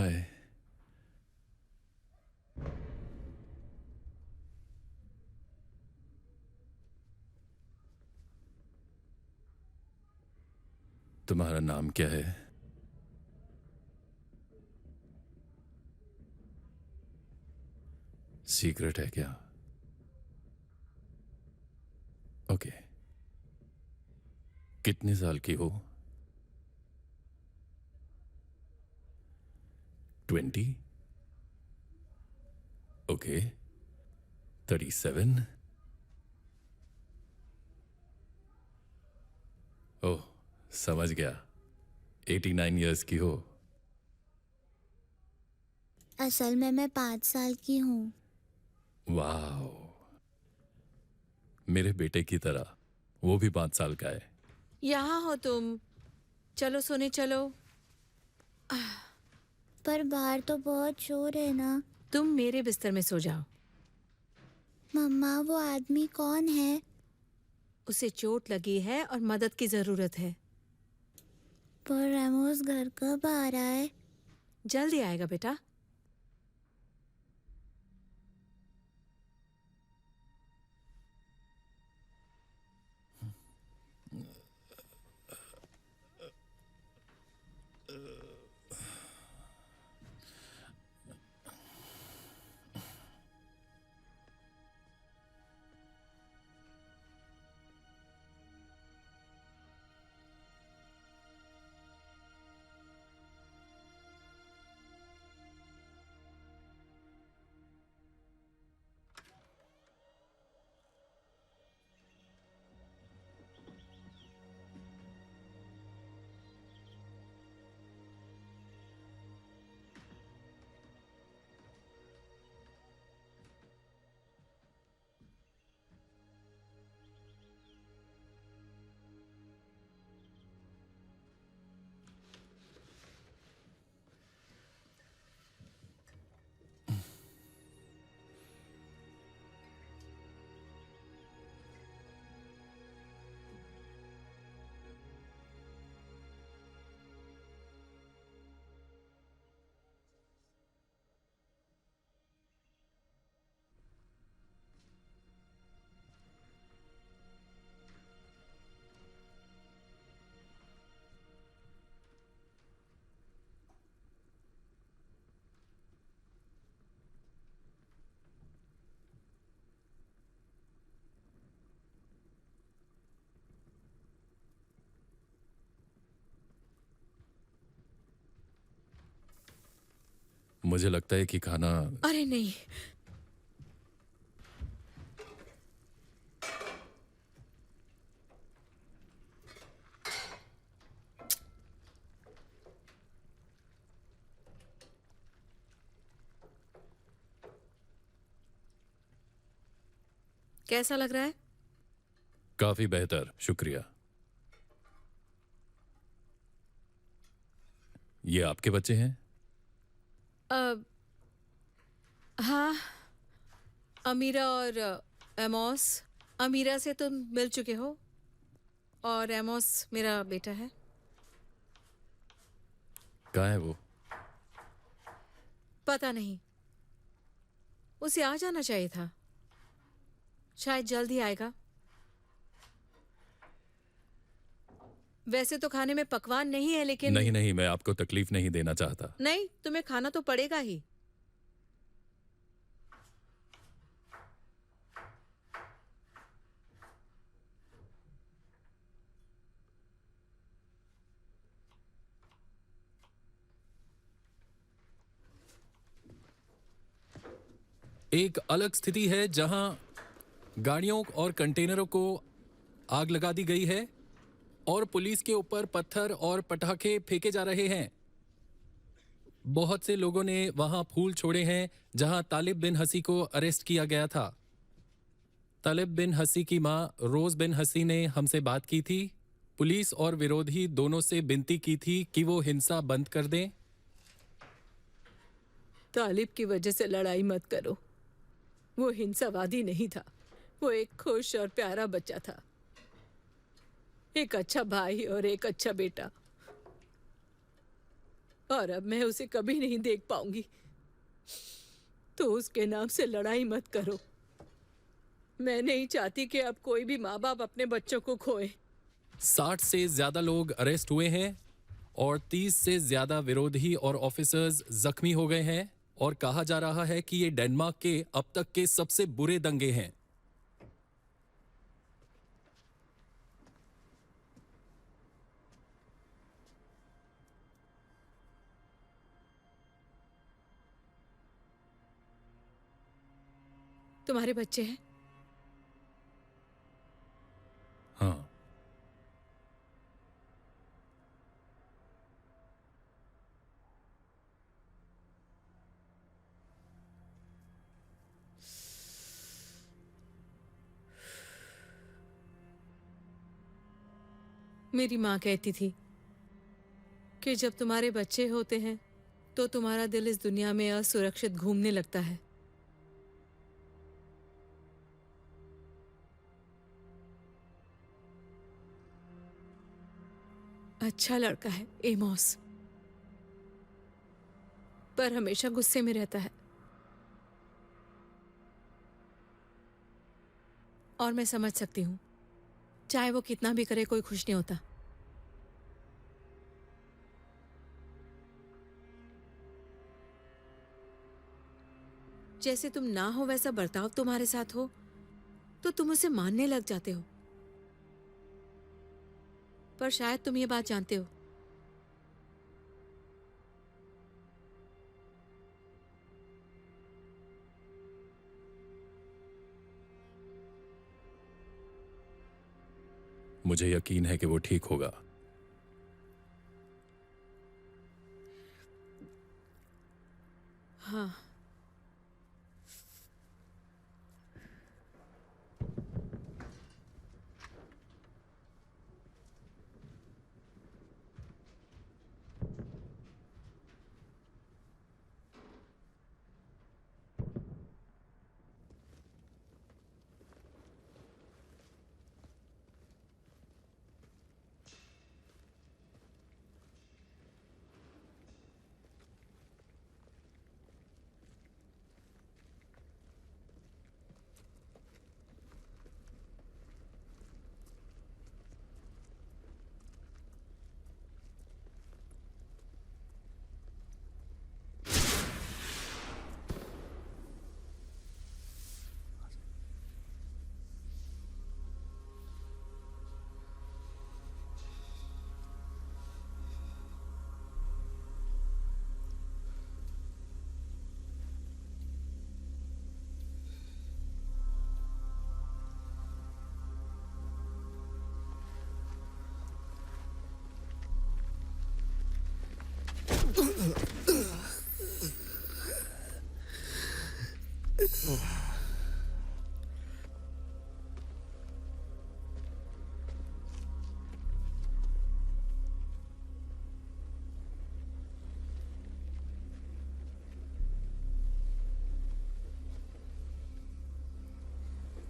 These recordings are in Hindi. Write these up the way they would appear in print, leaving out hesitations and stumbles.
हाय। तुम्हारा नाम क्या है? सीक्रेट है क्या? ओके। कितने साल की हो? 20? ओके। 37? ओह, समझ गया। 89 ईयर्स की हो। असल में मैं 5 साल की हूँ। वाह, मेरे बेटे की तरह। वो भी 5 साल का है। यहाँ हो तुम? चलो सोने चलो। पर बाहर तो बहुत शोर है ना। तुम मेरे बिस्तर में सो जाओ। मम्मा, वो आदमी कौन है? उसे चोट लगी है और मदद की जरूरत है। पर रेमोस घर कब आ रहा है? जल्दी आएगा बेटा। मुझे लगता है कि खाना। अरे नहीं। कैसा लग रहा है? काफी बेहतर, शुक्रिया। ये आपके बच्चे हैं? अब हाँ, अमीरा और एमोस। अमीरा से तुम मिल चुके हो और एमोस मेरा बेटा है। कहाँ है वो? पता नहीं, उसे आ जाना चाहिए था। शायद जल्द ही आएगा। वैसे तो खाने में पकवान नहीं है, लेकिन नहीं नहीं, मैं आपको तकलीफ नहीं देना चाहता। नहीं, तुम्हें खाना तो पड़ेगा ही। एक अलग स्थिति है जहां गाड़ियों और कंटेनरों को आग लगा दी गई है और पुलिस के ऊपर पत्थर और पटाखे फेंके जा रहे हैं। बहुत से लोगों ने वहां फूल छोड़े हैं जहां तालिब बिन हसी को अरेस्ट किया गया था। तालिब बिन हसी की मां रोज बिन हसी ने हमसे बात की थी। पुलिस और विरोधी दोनों से विनती की थी कि वो हिंसा बंद कर दें। तालिब की वजह से लड़ाई मत करो। वो हिंसावादी नहीं था। वो एक खुश और प्यारा बच्चा था, एक अच्छा भाई और एक अच्छा बेटा। और अब मैं उसे कभी नहीं देख पाऊंगी। तो उसके नाम से लड़ाई मत करो। मैं नहीं चाहती कि अब कोई भी माँ बाप अपने बच्चों को खोए। 60 से ज्यादा लोग अरेस्ट हुए हैं और 30 से ज्यादा विरोधी और ऑफिसर्स जख्मी हो गए हैं और कहा जा रहा है कि ये डेनमार्क के अब तक के सबसे बुरे दंगे हैं। तुम्हारे बच्चे हैं? हाँ, मेरी माँ कहती थी कि जब तुम्हारे बच्चे होते हैं तो तुम्हारा दिल इस दुनिया में असुरक्षित घूमने लगता है। अच्छा लड़का है एमोस, पर हमेशा गुस्से में रहता है। और मैं समझ सकती हूँ, चाहे वो कितना भी करे कोई खुश नहीं होता। जैसे तुम ना हो वैसा बर्ताव तुम्हारे साथ हो तो तुम उसे मानने लग जाते हो। पर शायद तुम ये बात जानते हो, मुझे यकीन है कि वो ठीक होगा। हाँ।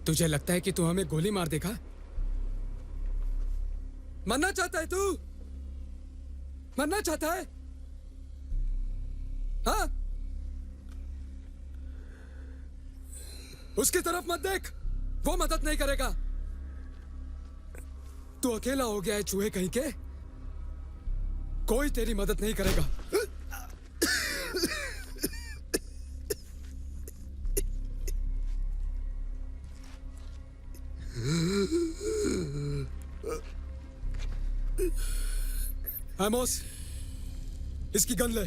तुझे लगता है कि तू हमें गोली मार देगा? मरना चाहता है तू? मरना चाहता है? हाँ? उसकी तरफ मत देख, वो मदद नहीं करेगा। तू अकेला हो गया है चूहे कहीं के, कोई तेरी मदद नहीं करेगा। एमोस, इसकी गन ले।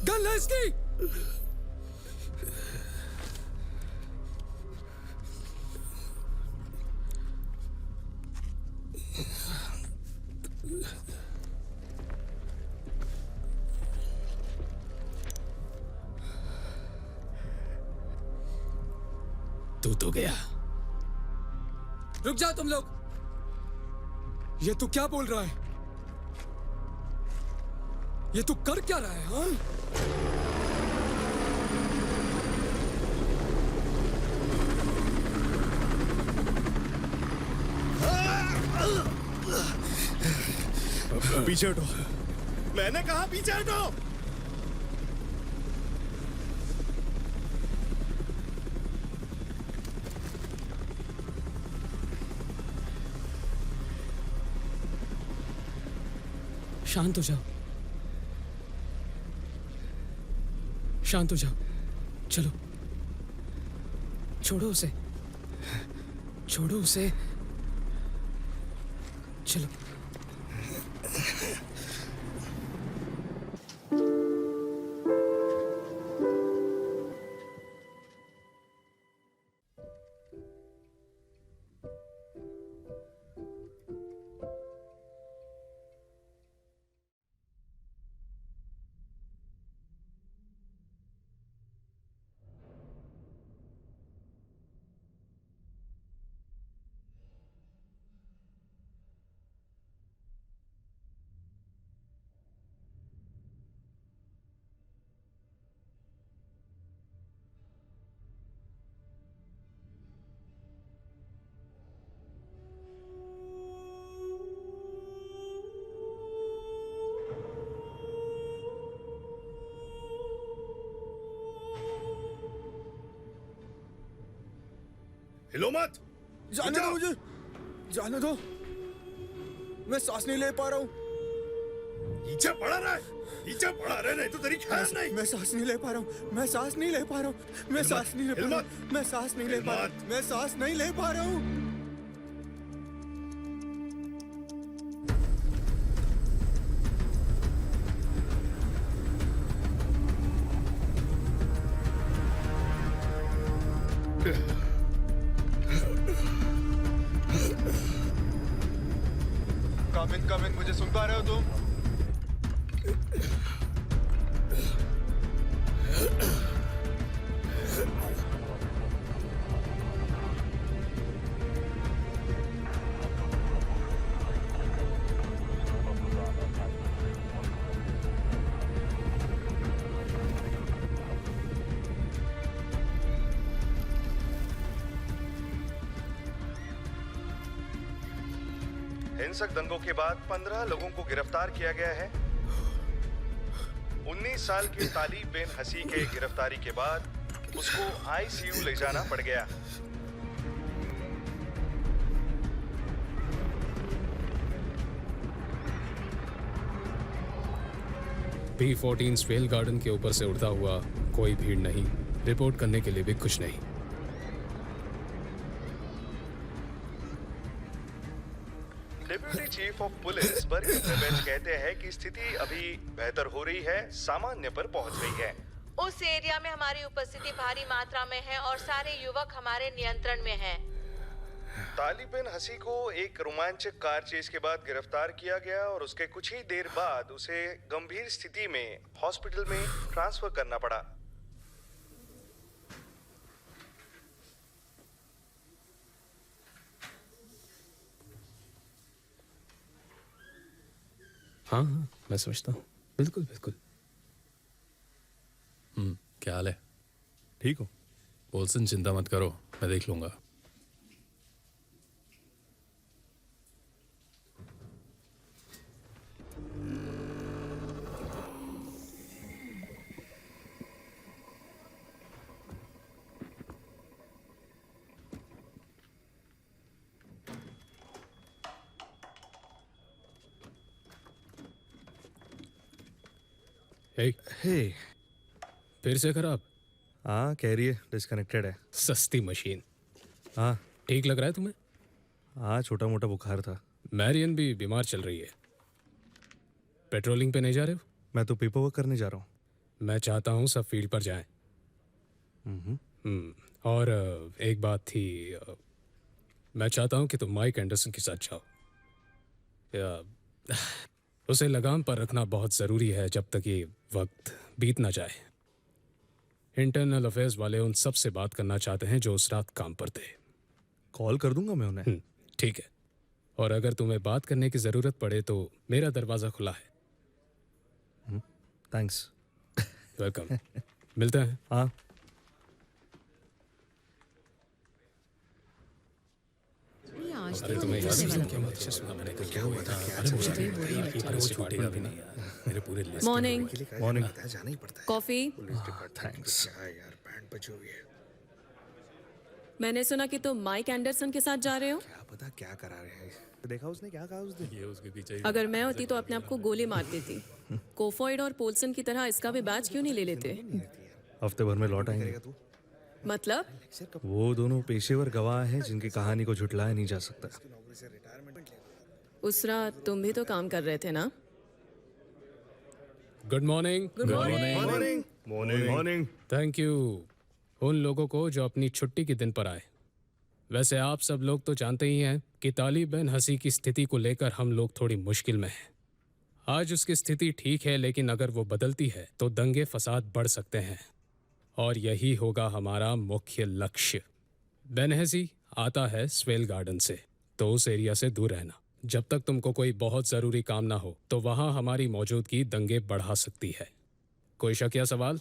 गन ले इसकी। तू तो गया। रुक जाओ तुम लोग। ये तू क्या बोल रहा है? ये तू कर क्या रहा है? हाँ? पीछे हटो। मैंने कहा पीछे हटो। शांत हो जाओ, शांत हो जाओ। चलो, छोड़ो उसे, छोड़ो उसे। चलो। हिलो मत। जाने दो मुझे, जाने दो। मैं सांस नहीं ले पा रहा हूँ। पीछे पड़ा रहा है, पीछे पड़ा रहे, नहीं तो तेरी खैर नहीं। मैं सांस नहीं ले पा रहा हूँ, मैं सांस नहीं ले पा रहा हूँ, मैं सांस नहीं ले पा रहा हूँ, मैं सांस नहीं ले पा रहा हूँ, मैं सांस नहीं ले पा रहा हूँ। कमिंग, मुझे सुन पा रहे हो तुम? हिंसक दंगों के बाद 15 लोगों को गिरफ्तार किया गया है। 19 साल की तालिब बिन हसी के गिरफ्तारी के बाद उसको आईसीयू ले जाना पड़ गया। B14 स्वेल गार्डन के ऊपर से उड़ता हुआ कोई भीड़ नहीं, रिपोर्ट करने के लिए भी कुछ नहीं। Deputy chief of police Bargi ट्रेवेज कहते हैं कि स्थिति अभी बेहतर हो रही है, सामान्य पर पहुंच रही है। उस एरिया में हमारी उपस्थिति भारी मात्रा में है और सारे युवक हमारे नियंत्रण में हैं। तालिब बिन हसी को एक रोमांचक कार चेस के बाद गिरफ्तार किया गया और उसके कुछ ही देर बाद उसे गंभीर स्थिति में हॉस्पिटल में ट्रांसफर करना पड़ा। हाँ, मैं समझता हूँ। बिल्कुल बिल्कुल। क्या हाल है? ठीक हो? बोल्सन, चिंता मत करो, मैं देख लूंगा। हे, फिर से खराब? हाँ कह रही है डिस्कनेक्टेड है। सस्ती मशीन। हाँ ठीक लग रहा है तुम्हें? हाँ, छोटा मोटा बुखार था। मैरियन भी बीमार चल रही है। पेट्रोलिंग पे नहीं जा रहे हो? मैं तो पेपर वर्क करने जा रहा हूँ। मैं चाहता हूँ सब फील्ड पर जाएं। और एक बात थी, मैं चाहता हूँ कि तुम माइक एंडरसन के साथ जाओ। उसे लगाम पर रखना बहुत ज़रूरी है जब तक ये वक्त बीत ना जाए। इंटरनल अफेयर्स वाले उन सब से बात करना चाहते हैं जो उस रात काम पर थे। कॉल कर दूंगा मैं उन्हें। ठीक है, और अगर तुम्हें बात करने की ज़रूरत पड़े तो मेरा दरवाज़ा खुला है। थैंक्स। वेलकम। मिलते हैं। हाँ। अरे तुम्हें याद नहीं क्या मुझसे सुना मैंने क्या हुआ था? अरे मुझे तो अरे वो छूटेगा भी नहीं यार मेरे पूरे लिस्ट मॉर्निंग मॉर्निंग। जाना ही पड़ता है कॉफी। थैंक्स। क्या यार बैंड बजी हुई है मैंने सुना कि तुम माइक एंडरसन के साथ जा रहे हो। क्या पता क्या करा रहे हैं देखा उसने क्या कहा उस दिन ये उसके पीछे ही अगर मैं होती तो अपने आप को गोली मार देती। कोफॉइड और पोल्सन की तरह इसका भी बैच क्यों नहीं ले लेते? हफ्ते भर में लौट आएंगे। मतलब वो दोनों पेशेवर गवाह हैं जिनकी कहानी को झुटलाया नहीं जा सकता। उस रात तुम भी तो काम कर रहे थे ना? Good morning. Good morning. Morning morning. Thank you उन लोगों को जो अपनी छुट्टी के दिन पर आए। वैसे आप सब लोग तो जानते ही हैं कि तालिब बिन हसी की स्थिति को लेकर हम लोग थोड़ी मुश्किल में हैं। आज उसकी स्थिति ठीक है लेकिन अगर वो बदलती है तो दंगे फसाद बढ़ सकते हैं और यही होगा हमारा मुख्य लक्ष्य। बेनहसी आता है स्वेल गार्डन से, तो उस एरिया से दूर रहना। जब तक तुमको कोई बहुत ज़रूरी काम ना हो तो वहाँ हमारी मौजूदगी दंगे बढ़ा सकती है। कोई शक या सवाल?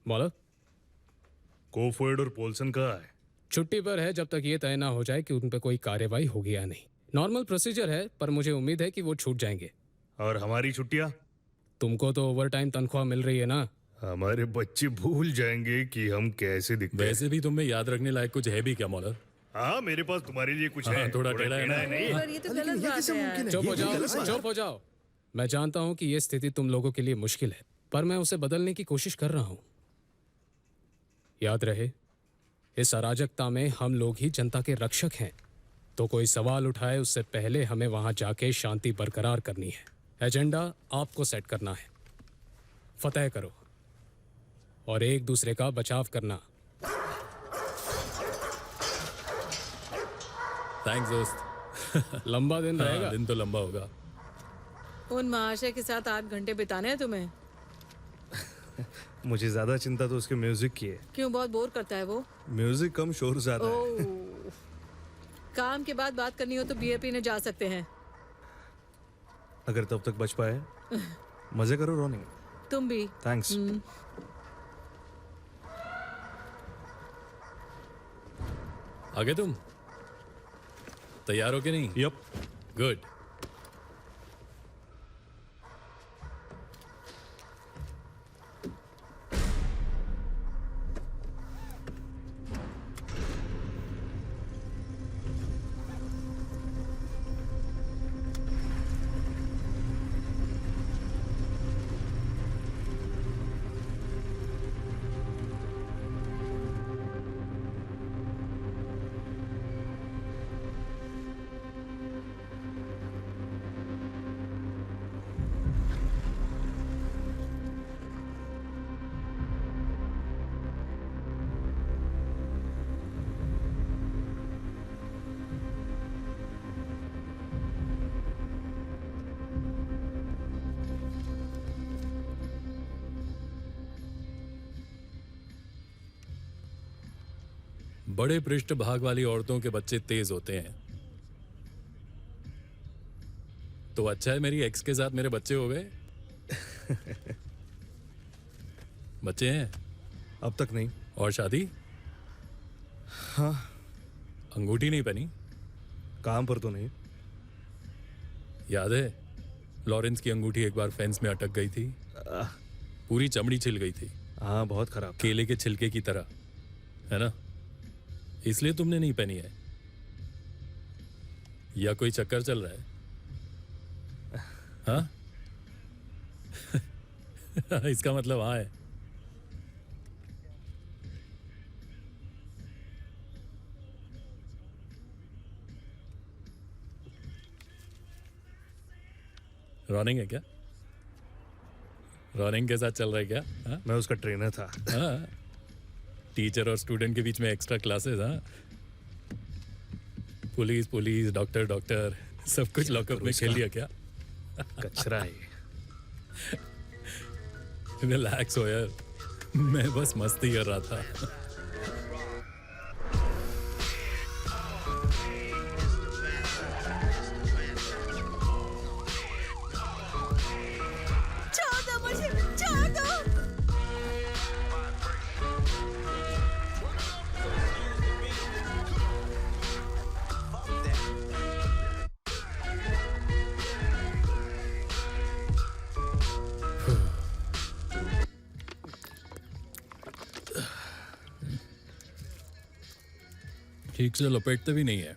मौलव कोफोइड और पोल्सन कहाँ है? छुट्टी पर है जब तक ये तय ना हो जाए कि उन पर कोई कार्रवाई होगी या नहीं। नॉर्मल प्रोसीजर है पर मुझे उम्मीद है कि वो छूट जाएंगे। और हमारी छुट्टियाँ? तुमको तो ओवर टाइम तनख्वाह मिल रही है ना। हमारे बच्चे भूल जाएंगे कि हम कैसे दिखते हैं। वैसे भी तुम्हें याद रखने लायक कुछ है भी क्या मौलव? हाँ मेरे पास तुम्हारे लिए कुछ हाँ, है। थोड़ा टेढ़ा है ना। नहीं। पर ये तो गलत बात है यार। चुप हो जाओ। मैं जानता हूँ कि ये स्थिति तुम लोगों के लिए मुश्किल है पर मैं उसे बदलने की कोशिश कर रहा हूँ। याद रहे इस अराजकता में हम लोग ही जनता के रक्षक हैं, तो कोई सवाल उठाए उससे पहले हमें वहां जाके शांति बरकरार करनी है। एजेंडा आपको सेट करना है, फतेह करो और एक दूसरे का बचाव करना। थैंक्स दोस्त। लंबा दिन रहेगा। दिन तो लंबा होगा। उन महाशय के साथ 8 घंटे बिताने हैं तुम्हें। मुझे ज्यादा चिंता तो उसके म्यूजिक की है। क्यों, बहुत बोर करता है वो? म्यूजिक कम शोर ज्यादा है। ओह, काम के बाद बात करनी हो तो बियर पीने जा सकते हैं। अगर तब तक बच पाए। मजे करो रोनिंग। तुम भी। थैंक्स। आगे तुम तैयार हो कि नहीं? यप। गुड। बड़े पृष्ठ भाग वाली औरतों के बच्चे तेज होते हैं। तो अच्छा है मेरी एक्स के साथ मेरे बच्चे हो गए। बच्चे हैं? अब तक नहीं। और शादी? हाँ। अंगूठी नहीं पहनी? काम पर तो नहीं। याद है लॉरेंस की अंगूठी एक बार फेंस में अटक गई थी, पूरी चमड़ी छिल गई थी। हाँ बहुत खराब। केले के छिलके की तरह, है ना? इसलिए तुमने नहीं पहनी है या कोई चक्कर चल रहा है? हाँ? इसका मतलब हाँ है। रनिंग है क्या? रनिंग के साथ चल रहा है क्या? हाँ? मैं उसका ट्रेनर था। हाँ, टीचर और स्टूडेंट के बीच में एक्स्ट्रा क्लासेस। हाँ, पुलिस डॉक्टर सब कुछ लॉकअप में खेल लिया क्या? कचरा है। रिलैक्स हो यार, मैं बस मस्ती कर रहा था। ठीक से लपेटते भी नहीं है।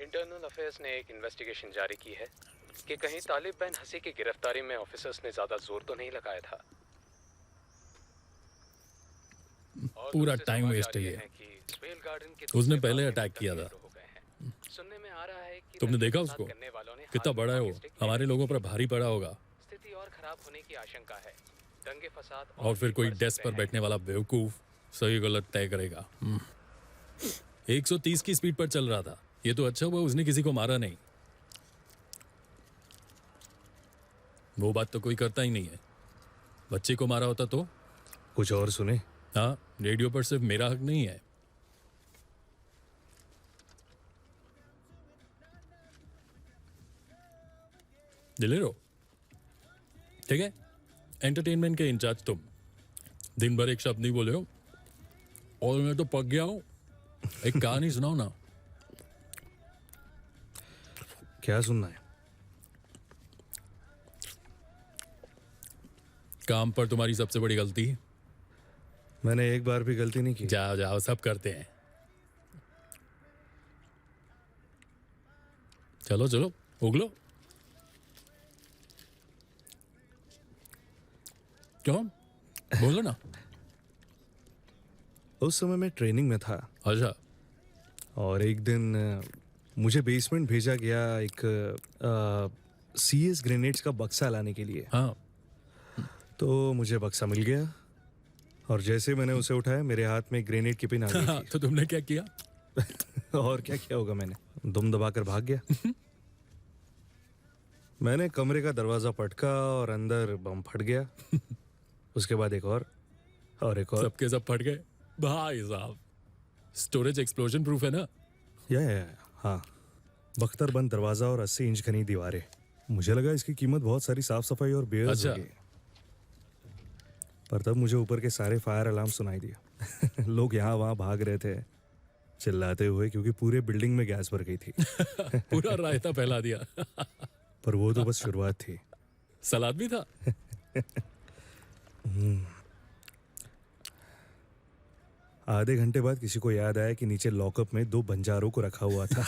इंटरनल अफेयर्स ने एक इन्वेस्टिगेशन जारी की है कि कहीं तालिब बिन हसी की गिरफ्तारी में ऑफिसर्स ने ज्यादा जोर तो नहीं लगाया था। और पूरा दूसरे टाइम समाचार वेस्ट है ये ये। हैं कि स्वेल गार्डन के उसने दूसरे पहले भाग में अटैक किया था। हो गए हैं। सुनने में आ रहा है कि तुमने रंगे देखा फसाद उसको? करने वालों ने कितना हाथ बड़ा है में वो, स्टिक हमारे लेकर लोगों पर की है। भारी पड़ा होगा। स्थिति और खराब होने की आशंका है। दंगे फसाद और फिर भी कोई बढ़ डेस्क सकते पर हैं। बैठने वाला बेवकूफ सही गलत तय करेगा। 130 की स्पीड पर चल रहा था। ये तो अच्छा हुआ उसने किसी को मारा नहीं। वो बात तो कोई करता ही नहीं है। बच्चे को मारा होता तो? कुछ और सुने? हाँ, रेडियो पर सिर्फ मेरा हक नहीं है। दिलेरो, ठीक है? एंटरटेनमेंट के इंचार्ज तुम। दिन भर एक शब्द नहीं बोले हो और मैं तो पक गया हूं। एक कहानी सुनाओ ना। क्या सुनना है? काम पर तुम्हारी सबसे बड़ी गलती। मैंने एक बार भी गलती नहीं की। जाओ जाओ, सब करते हैं। चलो चलो उगलो। क्यों? बोलो ना। उस समय मैं ट्रेनिंग में था अच्छा, और एक दिन मुझे बेसमेंट भेजा गया एक CS ग्रेनेड्स का बक्सा लाने के लिए। हाँ। तो मुझे बक्सा मिल गया और जैसे मैंने उसे उठाया मेरे हाथ में ग्रेनेड की पिन आ गई तो तुमने क्या किया? थी। और क्या किया होगा, मैंने दुम दबाकर भाग गया। मैंने कमरे का दरवाजा पटका और अंदर बम फट गया। उसके बाद एक और एक और। सबके सब फट गए भाई साहब। स्टोरेज एक्सप्लोजन प्रूफ है ना? या हाँ, बख्तर बंद दरवाजा और 80 इंच घनी दीवारें। मुझे लगा इसकी कीमत बहुत सारी साफ सफाई और बेयर्स अच्छा। होगी, पर तब मुझे ऊपर के सारे फायर अलार्म सुनाई दिया। लोग यहाँ वहाँ भाग रहे थे चिल्लाते हुए, क्योंकि पूरे बिल्डिंग में गैस भर गई थी। पूरा रायता फैला दिया। पर वो तो बस शुरुआत थी। सलाद भी था। आधे घंटे बाद किसी को याद आया कि नीचे लॉकअप में 2 बंजारों को रखा हुआ था।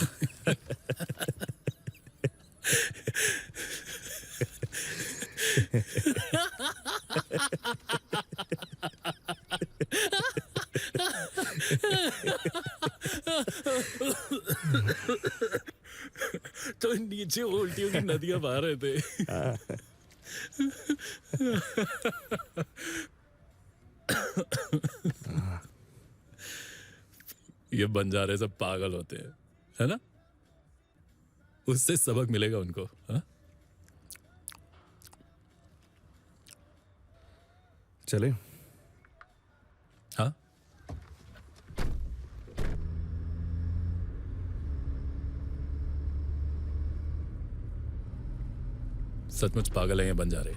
तो नीचे उल्टियों की नदियां बहा रहे थे। ये बंजारे सब पागल होते हैं, है ना? उससे सबक मिलेगा उनको। हाँ? चले? हाँ? सचमुच पागल हैं ये बंजारे।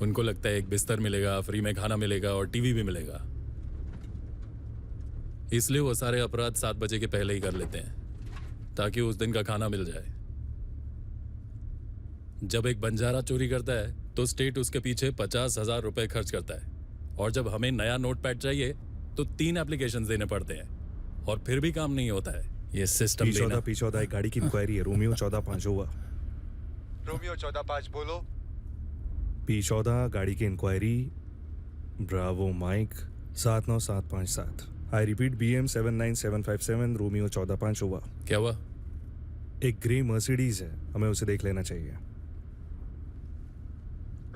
उनको लगता है एक बिस्तर मिलेगा, फ्री में खाना मिलेगा और टीवी भी मिलेगा। इसलिए वो सारे अपराध 7 बजे के पहले ही कर लेते हैं ताकि उस दिन का खाना मिल जाए। जब एक बंजारा चोरी करता है तो स्टेट उसके पीछे 50,000 रुपए खर्च करता है, और जब हमें नया नोट पैड चाहिए तो 3 एप्लीकेशन देने पड़ते हैं और फिर भी काम नहीं होता है। ये सिस्टम P14 एक गाड़ी की इंक्वायरी है। रोमियो 14-5 हुआ। रोमियो 14-5 बोलो। P14 गाड़ी की enquiry, bravo Mike 79757। I repeat, BM 79757, Romeo 14-5 हुआ। क्या हुआ? एक ग्रे मर्सिडीज है, हमें उसे देख लेना चाहिए।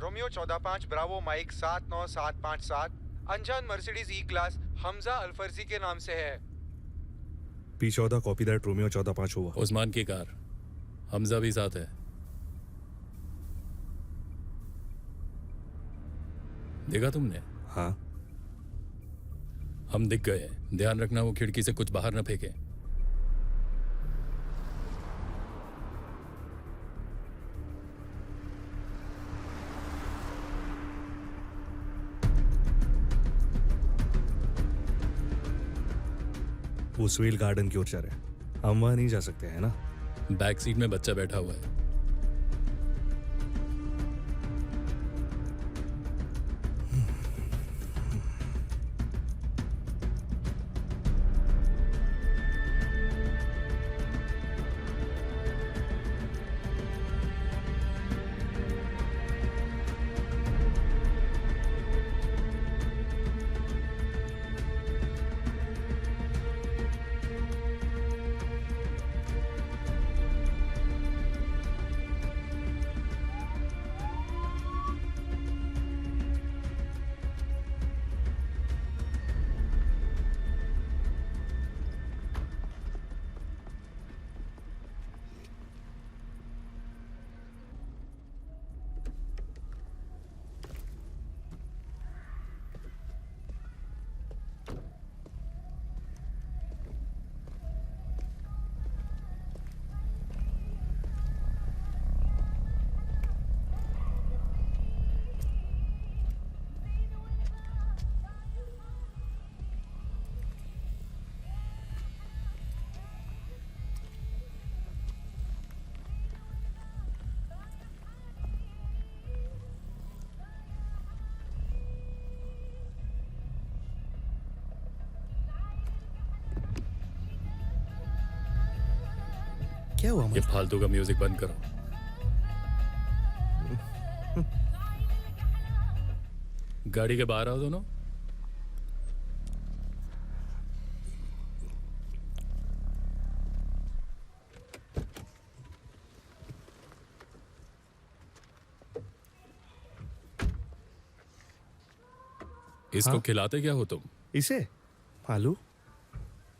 रोमियो 14-5 ब्रावो माइक 79757, अनजान मर्सिडीज E क्लास हमजा अल्फर्जी के नाम से है। P14 कॉपी दैट, रोमियो 14-5 हुआ। उस्मान की कार, हमजा भी साथ है। देखा तुमने? हाँ। हम दिख गए। ध्यान रखना वो खिड़की से कुछ बाहर न फेंके। वो स्वेल गार्डन की ओर जा रहे हैं। हम वहां नहीं जा सकते हैं ना? बैक सीट में बच्चा बैठा हुआ है। क्या हुआ ये फालतू का म्यूजिक बंद करो। गाड़ी के बाहर आओ दोनों। इसको हाँ? खिलाते क्या हो तुम? इसे आलू?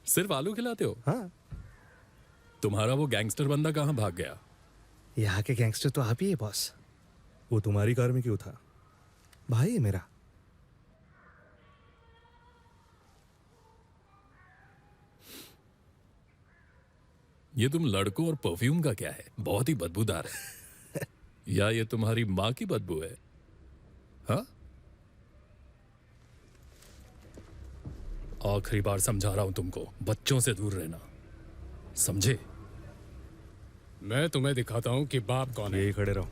सिर्फ आलू खिलाते हो? हाँ। तुम्हारा वो गैंगस्टर बंदा कहाँ भाग गया? यहाँ के गैंगस्टर तो आप ही है बॉस। वो तुम्हारी कार में क्यों था? भाई है मेरा। ये तुम लड़कों और परफ्यूम का क्या है? बहुत ही बदबूदार है। या ये तुम्हारी माँ की बदबू है? हाँ? आखिरी बार समझा रहा हूं तुमको, बच्चों से दूर रहना, समझे? मैं तुम्हें दिखाता हूँ कि बाप कौन है। यही खड़े रहो,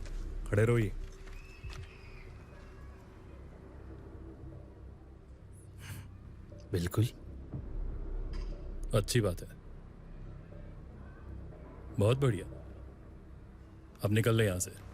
खड़े रहो। ये बिल्कुल अच्छी बात है, बहुत बढ़िया। अब निकल ले यहां से।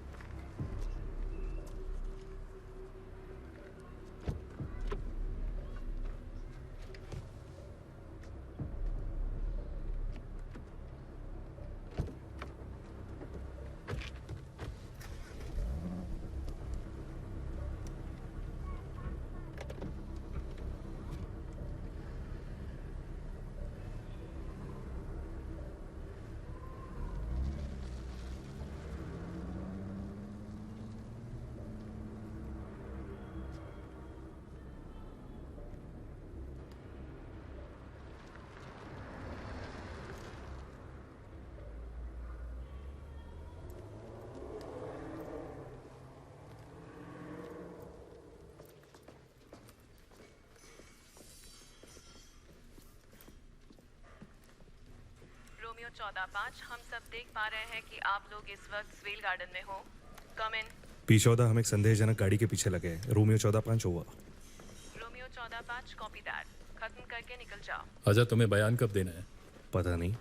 रोमियो 14-5, हम सब देख पा रहे हैं कि आप लोग इस वक्त स्वेल गार्डन में हो। कम इन। P14 हम एक संदेहजनक गाड़ी के पीछे लगे हैं। रोमियो 14-5 हुआ। Romeo 14-5, copy that. खत्म करके निकल जाओ। अच्छा, तुम्हें बयान कब देना है? पता नहीं।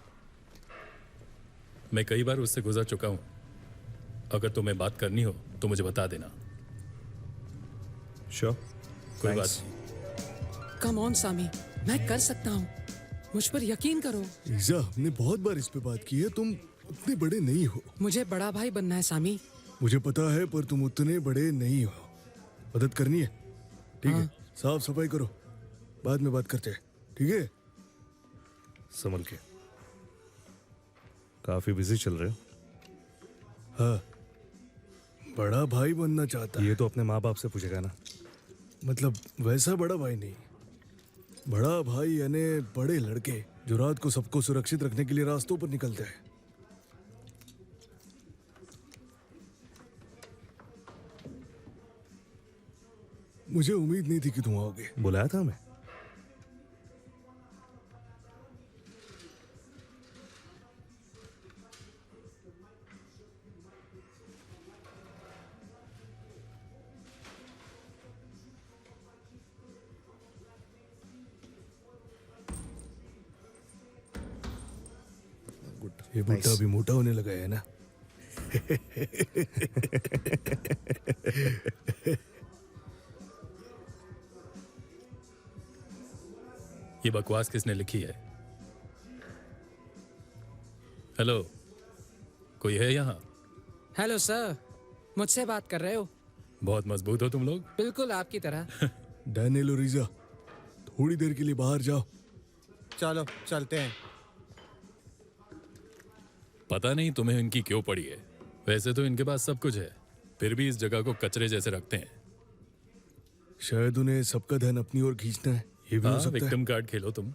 मैं कई बार उससे गुजर चुका हूं। अगर तुम्हें बात करनी हो तो मुझे बता देना। श्योर, कोई बात नहीं। कम ऑन सामी, मैं कर सकता हूँ, मुझ पर यकीन करो। ईजा, हमने बहुत बार इस पे बात की है, तुम उतने बड़े नहीं हो। मुझे बड़ा भाई बनना है सामी। मुझे पता है, पर तुम उतने बड़े नहीं हो। मदद करनी है? ठीक है, साफ सफाई करो, बाद में बात करते हैं, ठीक है? संभल के। काफी बिजी चल रहे हो। हाँ, बड़ा भाई बनना चाहता है। ये तो अपने माँ बाप से पूछेगा ना। मतलब वैसा बड़ा भाई नहीं, बड़ा भाई यानी बड़े लड़के जो रात को सबको सुरक्षित रखने के लिए रास्तों पर निकलते हैं। मुझे उम्मीद नहीं थी कि तुम आओगे। बुलाया था हमें? ये बुड्ढा भी मोटा होने लगा है ना। ये बकवास किसने लिखी है? हेलो, कोई है यहाँ? हेलो सर, मुझसे बात कर रहे हो? बहुत मजबूत हो तुम लोग। बिल्कुल आपकी तरह। डैनियल और रीजा, थोड़ी देर के लिए बाहर जाओ। चलो चलते हैं। पता नहीं तुम्हें इनकी क्यों पड़ी है। वैसे तो इनके पास सब कुछ है, फिर भी इस जगह को कचरे जैसे रखते हैं। शायद उन्हें सबका ध्यान अपनी ओर खींचना है, ये भी हो सकता है। विक्टिम कार्ड खेलो तुम।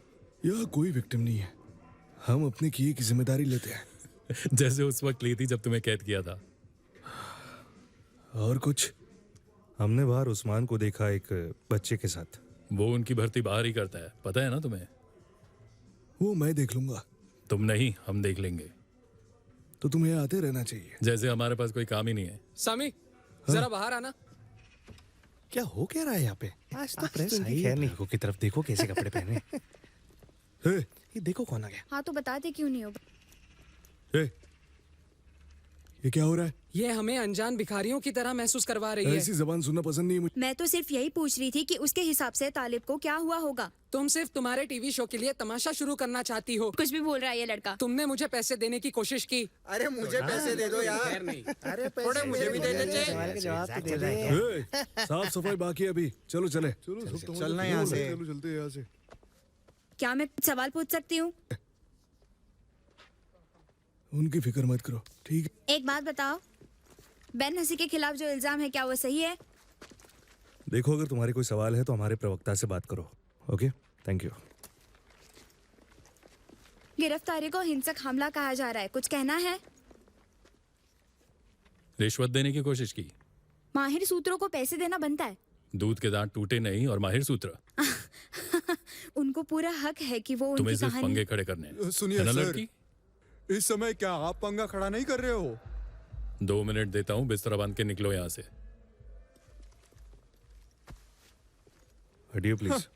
यह कोई विक्टिम नहीं है, हम अपने किए की जिम्मेदारी लेते हैं। जैसे उस वक्त ली थी जब तुम्हें कैद किया था। और कुछ? हमने बाहर उस्मान को देखा एक बच्चे के साथ। वो उनकी भर्ती बाहर ही करता है, पता है ना तुम्हें? वो मैं देख लूंगा। तुम नहीं, हम देख लेंगे। तो तुम्हें आते रहना चाहिए। जैसे हमारे पास कोई काम ही नहीं है। सामी, जरा बाहर आना। क्या हो क्या रहा है यहाँ पे? आज तो प्रेस आई है नहीं। की तरफ देखो कैसे कपड़े पहने। हे, ये देखो कौन आ गया। हाँ तो बताते क्यों नहीं हो? हे, ये क्या हो रहा है? ये हमें अनजान भिखारियों की तरह महसूस करवा रही है। ऐसी जबान सुनना पसंद नहीं है मुझे। मैं तो सिर्फ यही पूछ रही थी कि उसके हिसाब से तालिब को क्या हुआ होगा। तुम सिर्फ तुम्हारे टीवी शो के लिए तमाशा शुरू करना चाहती हो। कुछ भी बोल रहा है ये लड़का। तुमने मुझे पैसे देने की कोशिश की। अरे मुझे पैसे दे दो यार। खैर नहीं। अरे थोड़े मुझे भी दे दीजिए। साफ सफाई बाकी है अभी। चलो चले। चलो चलना यहाँ से। चलो चलते हैं यहाँ से। क्या मैं कुछ सवाल पूछ सकती हूँ? उनकी फिक्र मत करो, ठीक है? एक बात बताओ, बेन हसी के खिलाफ जो इल्जाम है क्या वो सही है? देखो, अगर तुम्हारे कोई सवाल है तो हमारे प्रवक्ता से बात करो। Okay, thank you. गिरफ्तारी को हिंसक हमला कहा जा रहा है, कुछ कहना है? रिश्वत देने की कोशिश की। माहिर सूत्रों को पैसे देना बनता है। दूध के दांत टूटे नहीं और माहिर सूत्र। उनको पूरा हक है कि वो तुम्हें उनकी सिर्फ कहानी। पंगे खड़े करने हैं। सुनिए है ना सर, लड़की? इस समय क्या आप पंगा खड़ा नहीं कर रहे हो? 2 मिनट देता हूँ, बिस्तरा बांध के निकलो यहाँ से। हटिए प्लीज।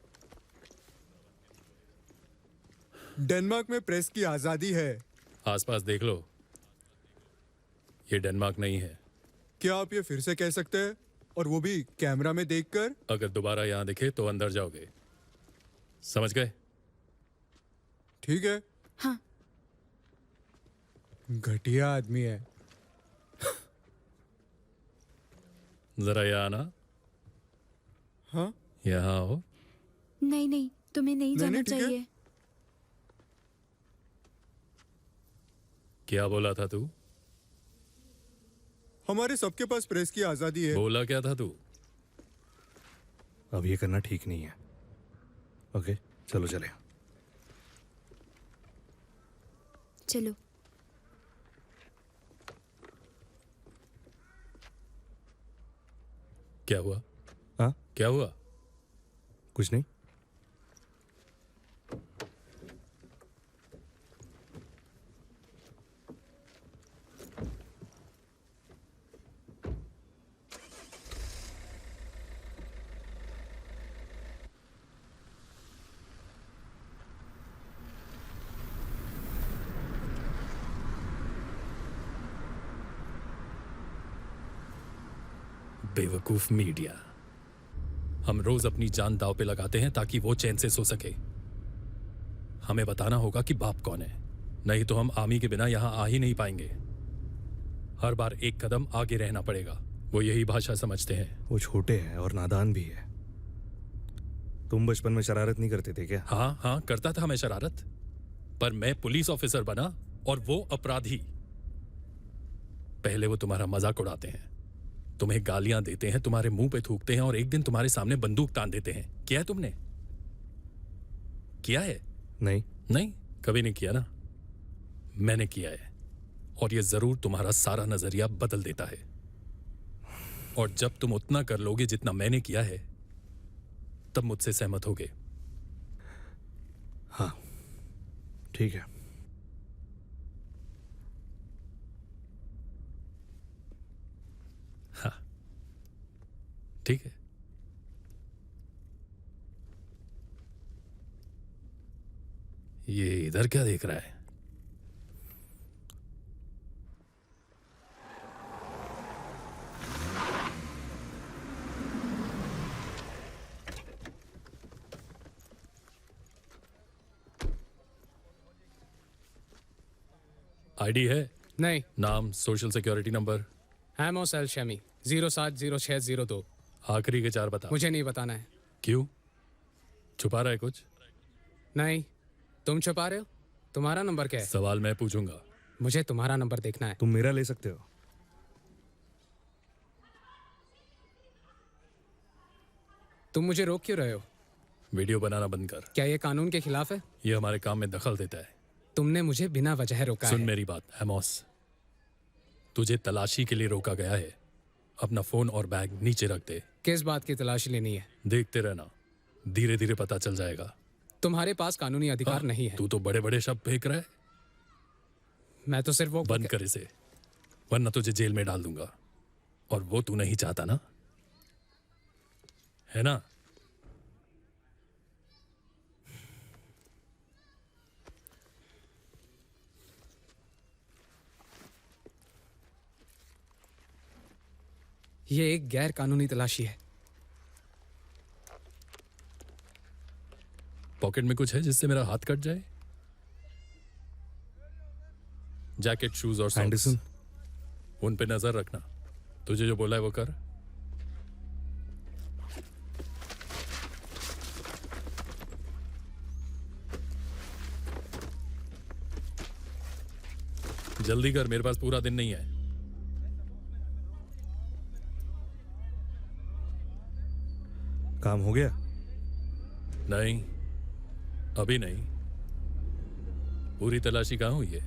डेनमार्क में प्रेस की आजादी है। आसपास देख लो, ये डेनमार्क नहीं है। क्या आप ये फिर से कह सकते हैं, और वो भी कैमरा में देखकर? अगर दोबारा यहाँ दिखे तो अंदर जाओगे, समझ गए? ठीक है। हाँ। घटिया आदमी है। जरा यहाँ आना। हाँ? यहाँ आओ। नहीं नहीं, तुम्हें नहीं जाना नहीं, ठीक है। चाहिए। क्या बोला था तू? हमारे सबके पास प्रेस की आजादी है। बोला क्या था तू? अब ये करना ठीक नहीं है। ओके, चलो चले। चलो। क्या हुआ? हाँ, क्या हुआ? कुछ नहीं। बेवकूफ मीडिया। हम रोज अपनी जान दांव पे लगाते हैं ताकि वो चैन से सो सके। हमें बताना होगा कि बाप कौन है, नहीं तो हम आर्मी के बिना यहां आ ही नहीं पाएंगे। हर बार एक कदम आगे रहना पड़ेगा। वो यही भाषा समझते हैं। वो छोटे हैं और नादान भी है। तुम बचपन में शरारत नहीं करते थे क्या? हाँ हाँ, करता था मैं शरारत, पर मैं पुलिस ऑफिसर बना और वो अपराधी। पहले वो तुम्हारा मजाक उड़ाते हैं, तुम्हें गालियां देते हैं, तुम्हारे मुंह पे थूकते हैं और एक दिन तुम्हारे सामने बंदूक तान देते हैं। किया है तुमने? किया है? नहीं नहीं, कभी नहीं किया ना। मैंने किया है, और ये जरूर तुम्हारा सारा नजरिया बदल देता है। और जब तुम उतना कर लोगे जितना मैंने किया है, तब मुझसे सहमत होगे। हाँ, ठीक है। हाँ, ठीक है। ये इधर क्या देख रहा है? आईडी है? नहीं। नाम, सोशल सिक्योरिटी नंबर? हैमोस अल शमी 070602। आखिरी के 4 बता। मुझे नहीं बताना है। क्यों? छुपा रहा है कुछ? नहीं, तुम छुपा रहे हो। तुम्हारा नंबर क्या है? सवाल मैं पूछूंगा। मुझे तुम्हारा नंबर देखना है। तुम मेरा ले सकते हो। तुम मुझे रोक क्यों रहे हो? वीडियो बनाना बंद कर। क्या ये कानून के खिलाफ है? ये हमारे काम में दखल देता है। तुमने मुझे बिना वजह रोका सुन है। मेरी बात एमोस, तुझे तलाशी के लिए रोका गया है। अपना फोन और बैग नीचे रख दे। किस बात की तलाशी लेनी है? देखते रहना, धीरे धीरे पता चल जाएगा। तुम्हारे पास कानूनी अधिकार नहीं है। तू तो बड़े बड़े शब्द फेंक रहा है। मैं तो सिर्फ वो बंद कर इसे, वरना तुझे जेल में डाल दूंगा, और वो तू नहीं चाहता ना, है ना? ये एक गैर कानूनी तलाशी है। पॉकेट में कुछ है जिससे मेरा हाथ कट जाए? जैकेट, शूज और सॉक्स। एंडरसन, उन पे नजर रखना। तुझे जो बोला है वो कर। जल्दी कर, मेरे पास पूरा दिन नहीं है। काम हो गया? नहीं, अभी नहीं। पूरी तलाशी कहाँ हुई है?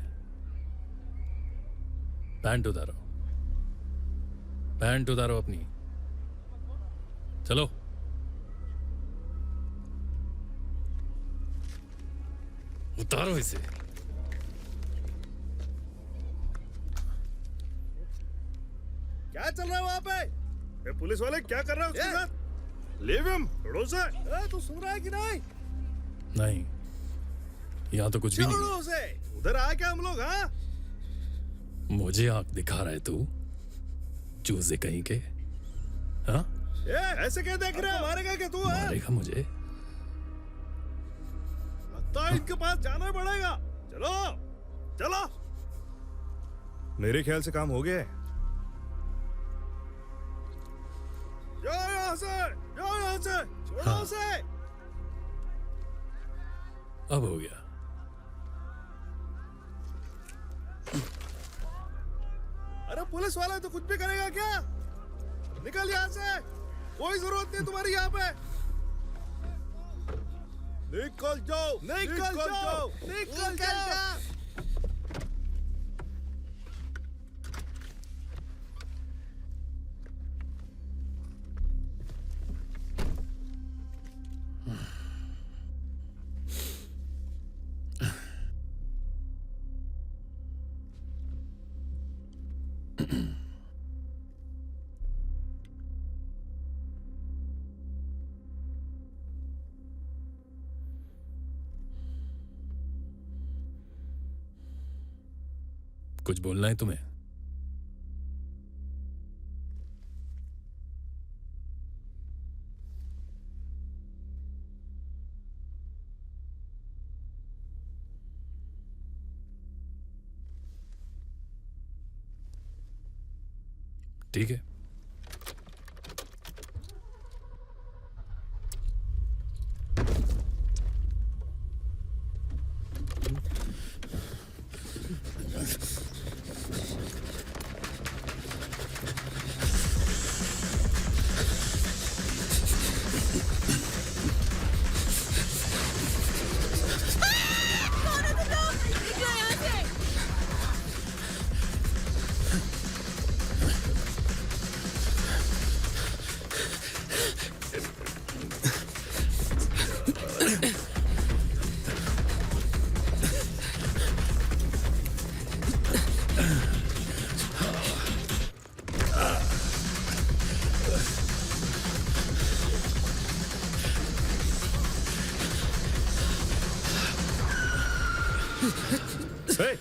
पैंट उतारो, पैंट उतारो अपनी। चलो। उतारो इसे। क्या चल रहा है वहाँ पे? ये पुलिस वाले क्या कर रहे हैं उसके साथ? लीव हिम, छोड़ो उसे। तू सुन रहा है कि नहीं? नहीं, यहाँ तो कुछ भी नहीं। छोड़ो उसे। उधर आए क्या हम लोग? हाँ, मुझे आंख दिखा रहा है तू, चूजे कहीं के। हाँ, ऐसे क्या देख रहे हो? मारेगा क्या तू? मारेगा मुझे? लगता है इनके पास जाना पड़ेगा। चलो चलो। मेरे ख्याल से काम हो गया है। जाओ यहाँ से, जाओ यहाँ से, छोड़ो उसे। अब हो गया। अरे पुलिस वाला तो कुछ भी करेगा क्या? निकल यहाँ से, कोई जरूरत नहीं तुम्हारी यहाँ पे। निकल जाओ, निकल जाओ, निकल जाओ। कुछ बोलना है तुम्हें? ठीक है।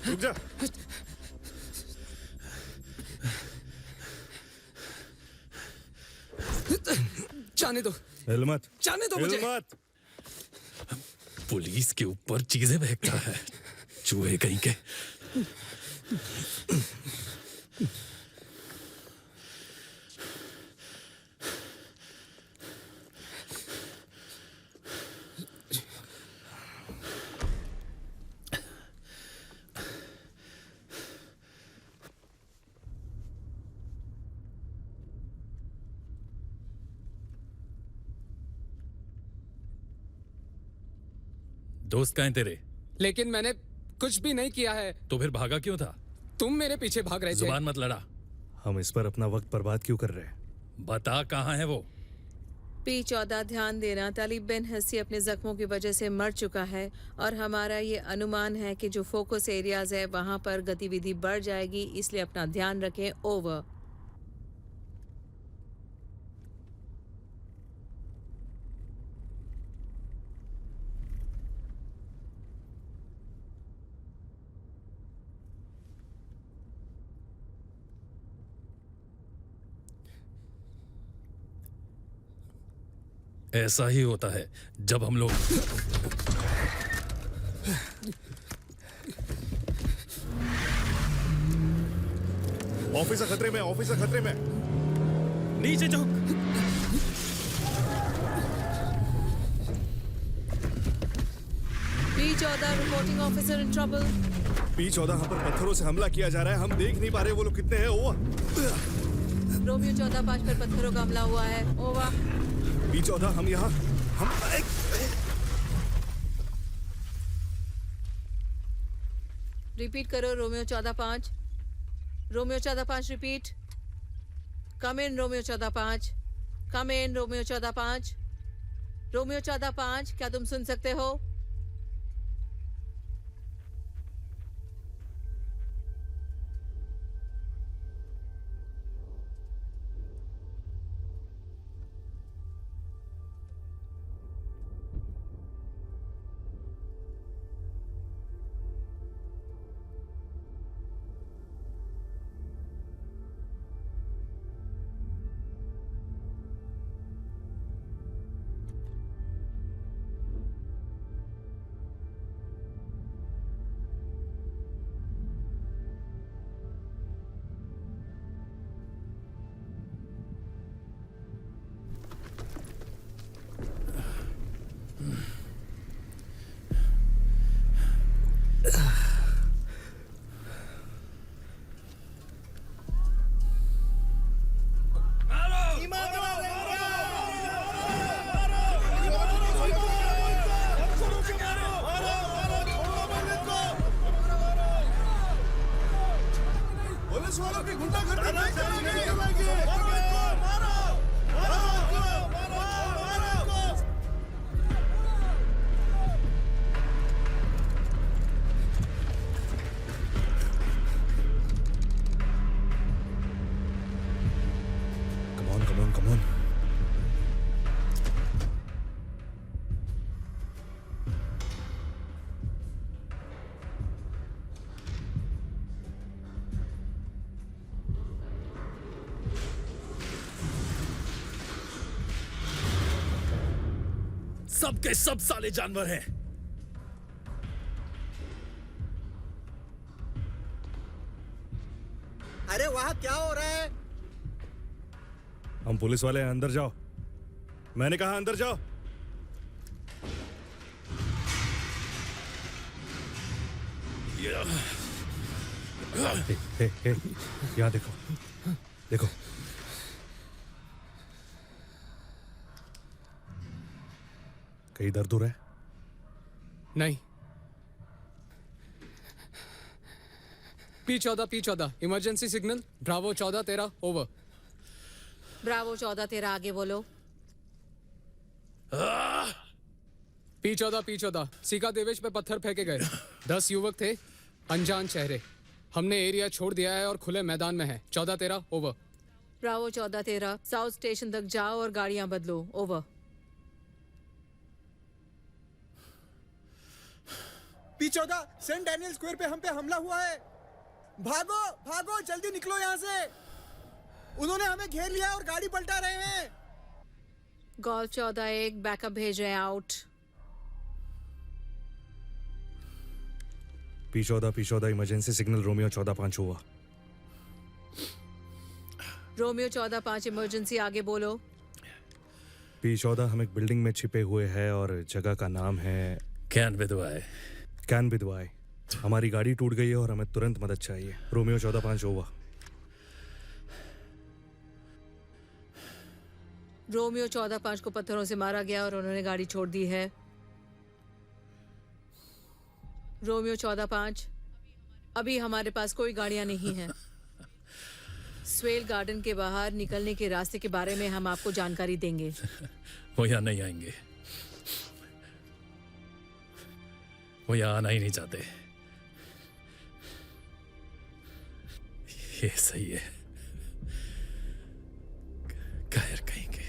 रुक जा। जाने दो, हिल मत, जाने दो मुझे। हिल मत। पुलिस के ऊपर चीजें फेंकता है, चूहे कहीं के। दोस्त कहाँ हैं तेरे? लेकिन मैंने कुछ भी नहीं किया है। तो फिर भागा क्यों था? तुम मेरे पीछे भाग रहे थे। जुबान मत लड़ा। हम इस पर अपना वक्त बर्बाद क्यों कर रहे हैं? बता कहाँ है वो? P14 ध्यान देना, तालिब बिन हसी अपने जख्मों की वजह से मर चुका है और हमारा ये अनुमान है कि जो फोकस एरियाज है वहां पर गतिविधि बढ़ जाएगी, इसलिए अपना ध्यान रखें। ओवर। ऐसा ही होता है जब हम लोग ऑफिसर खतरे में, ऑफिसर खतरे में। नीचे झुक। P14 reporting officer in trouble. P14 हम पर पत्थरों से हमला किया जा रहा है, हम देख नहीं पा रहे वो लोग कितने हैं। ओवर। रोमियो 14-5 पर पत्थरों का हमला हुआ है। ओवर। P14 हम यहाँ हम रिपीट करो Romeo 14-5। Romeo 14-5 repeat. Come in Romeo 14-5। Come in Romeo 14-5। Romeo 14-5 क्या तुम सुन सकते हो? Come on. सब के सब साले जानवर हैं। अरे वहां क्या हो रहा है? हम पुलिस वाले हैं, अंदर जाओ। मैंने कहा अंदर जाओ। हे, यहाँ देखो, देखो। कहीं दर्द हो रहा है? नहीं। P14 emergency signal. Bravo 14-13 over. Bravo 14-13 आगे बोलो। P14 सीका देवेश पे पत्थर फेंके गए। 10 युवक थे, अनजान चेहरे। हमने एरिया छोड़ दिया है और खुले मैदान में है। 14-13 ओवर। ब्रावो 14-13 साउथ स्टेशन तक जाओ और गाड़ियां बदलो। Over. P14 Saint Daniel square पे हम पे हमला हुआ है। भागो भागो, जल्दी निकलो यहाँ से। उन्होंने हमें घेर लिया और गाड़ी पलटा रहे हैं। गोल्फ 14-1 बैकअप भेज रहे हैं। Out. P14 emergency signal Romeo 14-5 हुआ। रोमियो 14-5 इमरजेंसी आगे बोलो। P14 हम एक बिल्डिंग में छिपे हुए हैं और जगह का नाम है कैन विधवाए। कैन विधवाए। हमारी गाड़ी टूट गई है और हमें तुरंत मदद चाहिए। रोमियो 14-5 हुआ। रोमियो 14-5 को पत्थरों से मारा गया और उन्होंने गाड़ी छोड़ दी है। रोमियो 14-5 अभी हमारे पास कोई गाड़ियां नहीं हैं। स्वेल गार्डन के बाहर निकलने के रास्ते के बारे में हम आपको जानकारी देंगे। वो यहाँ नहीं आएंगे। वो यहाँ आना ही नहीं चाहते। ये सही है। कायर कहेंगे।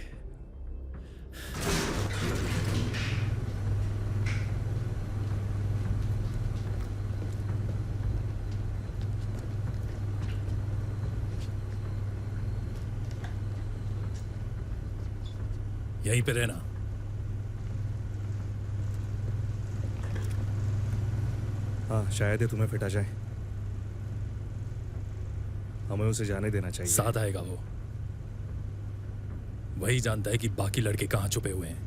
यहीं पे रहना। हाँ, शायद ये तुम्हें फिट आ जाए। हमें उसे जाने देना चाहिए। साथ आएगा वो। वही जानता है कि बाकी लड़के कहाँ छुपे हुए हैं।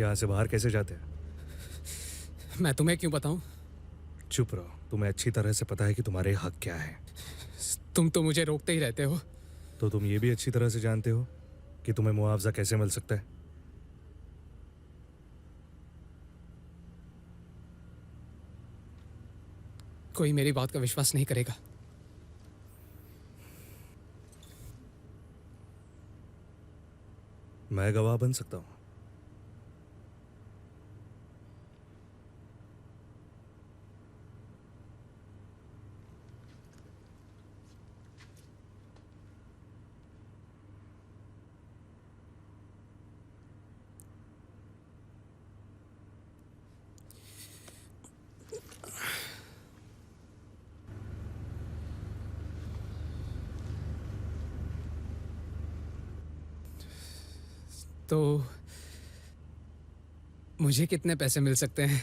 यहाँ से बाहर कैसे जाते हैं? मैं तुम्हें क्यों बताऊं? चुप रहो। तुम्हें अच्छी तरह से पता है कि तुम्हारे हक क्या है। तुम तो मुझे रोकते ही रहते हो। तो तुम ये भी अच्छी तरह से जानते हो कि तुम्हें मुआवजा कैसे मिल सकता है। कोई मेरी बात का विश्वास नहीं करेगा। मैं गवाह बन सकता हूं। तो मुझे कितने पैसे मिल सकते हैं?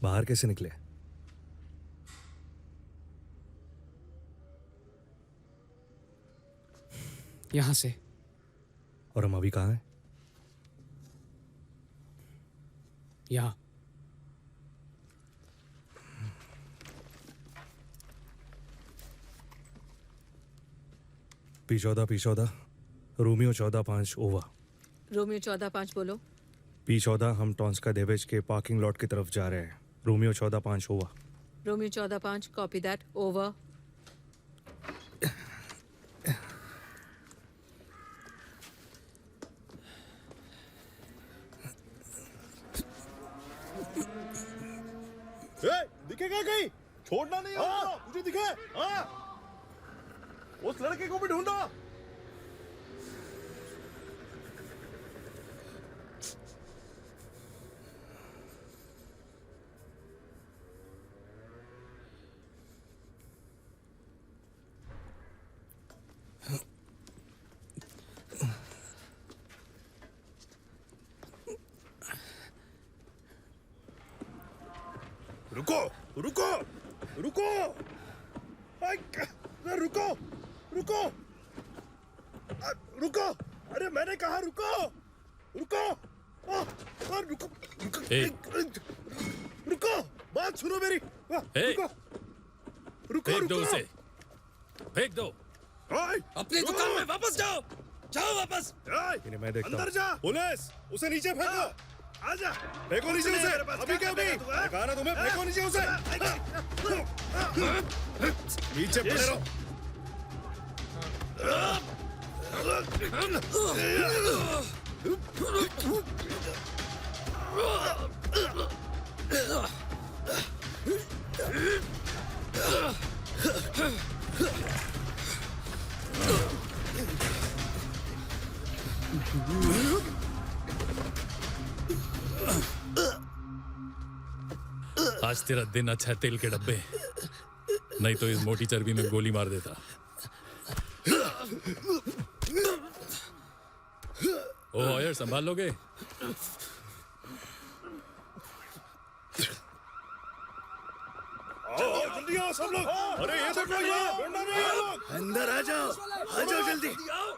बाहर कैसे निकले? यहां से। और हम अभी कहाँ हैं? यहां। P14 Romeo 14-5 over. रोमियो 14-5 बोलो। P14 हम टॉन्स्का देवेज के पार्किंग लॉट की तरफ जा रहे हैं। Romeo 14-5 over. Romeo 14-5 copy that over. दिखेगा कहीं? छोड़ना नहीं है। मुझे दिखे। हाँ। उस लड़के को भी ढूंढो। रुको रुको रुको रुको रुको रुको। अरे मैंने कहा रुको रुको रुको रुको। बात सुनो मेरी। रुको रुको। फेंक दो उसे। फेंक दो। अपनी दुकान में वापस जाओ। जाओ वापस। मैं देखता हूं। अंदर जा। पुलिस उसे नीचे फेंको। आजा। फेंको नीचे उसे। अभी क्या अभी? कहा ना तुम्हें फेंको नीचे उसे। नीचे पड़े रहो। आज तेरा दिन अच्छा है तेल के डब्बे। नहीं तो इस मोटी चर्बी में गोली मार देता। ओ हॉयर संभाल लोगे? आओ जल्दी आओ सब लोग। अरे ये देखो ये ढूंढना नहीं है लोग। अंदर आ जाओ। आ जाओ जल्दी। आओ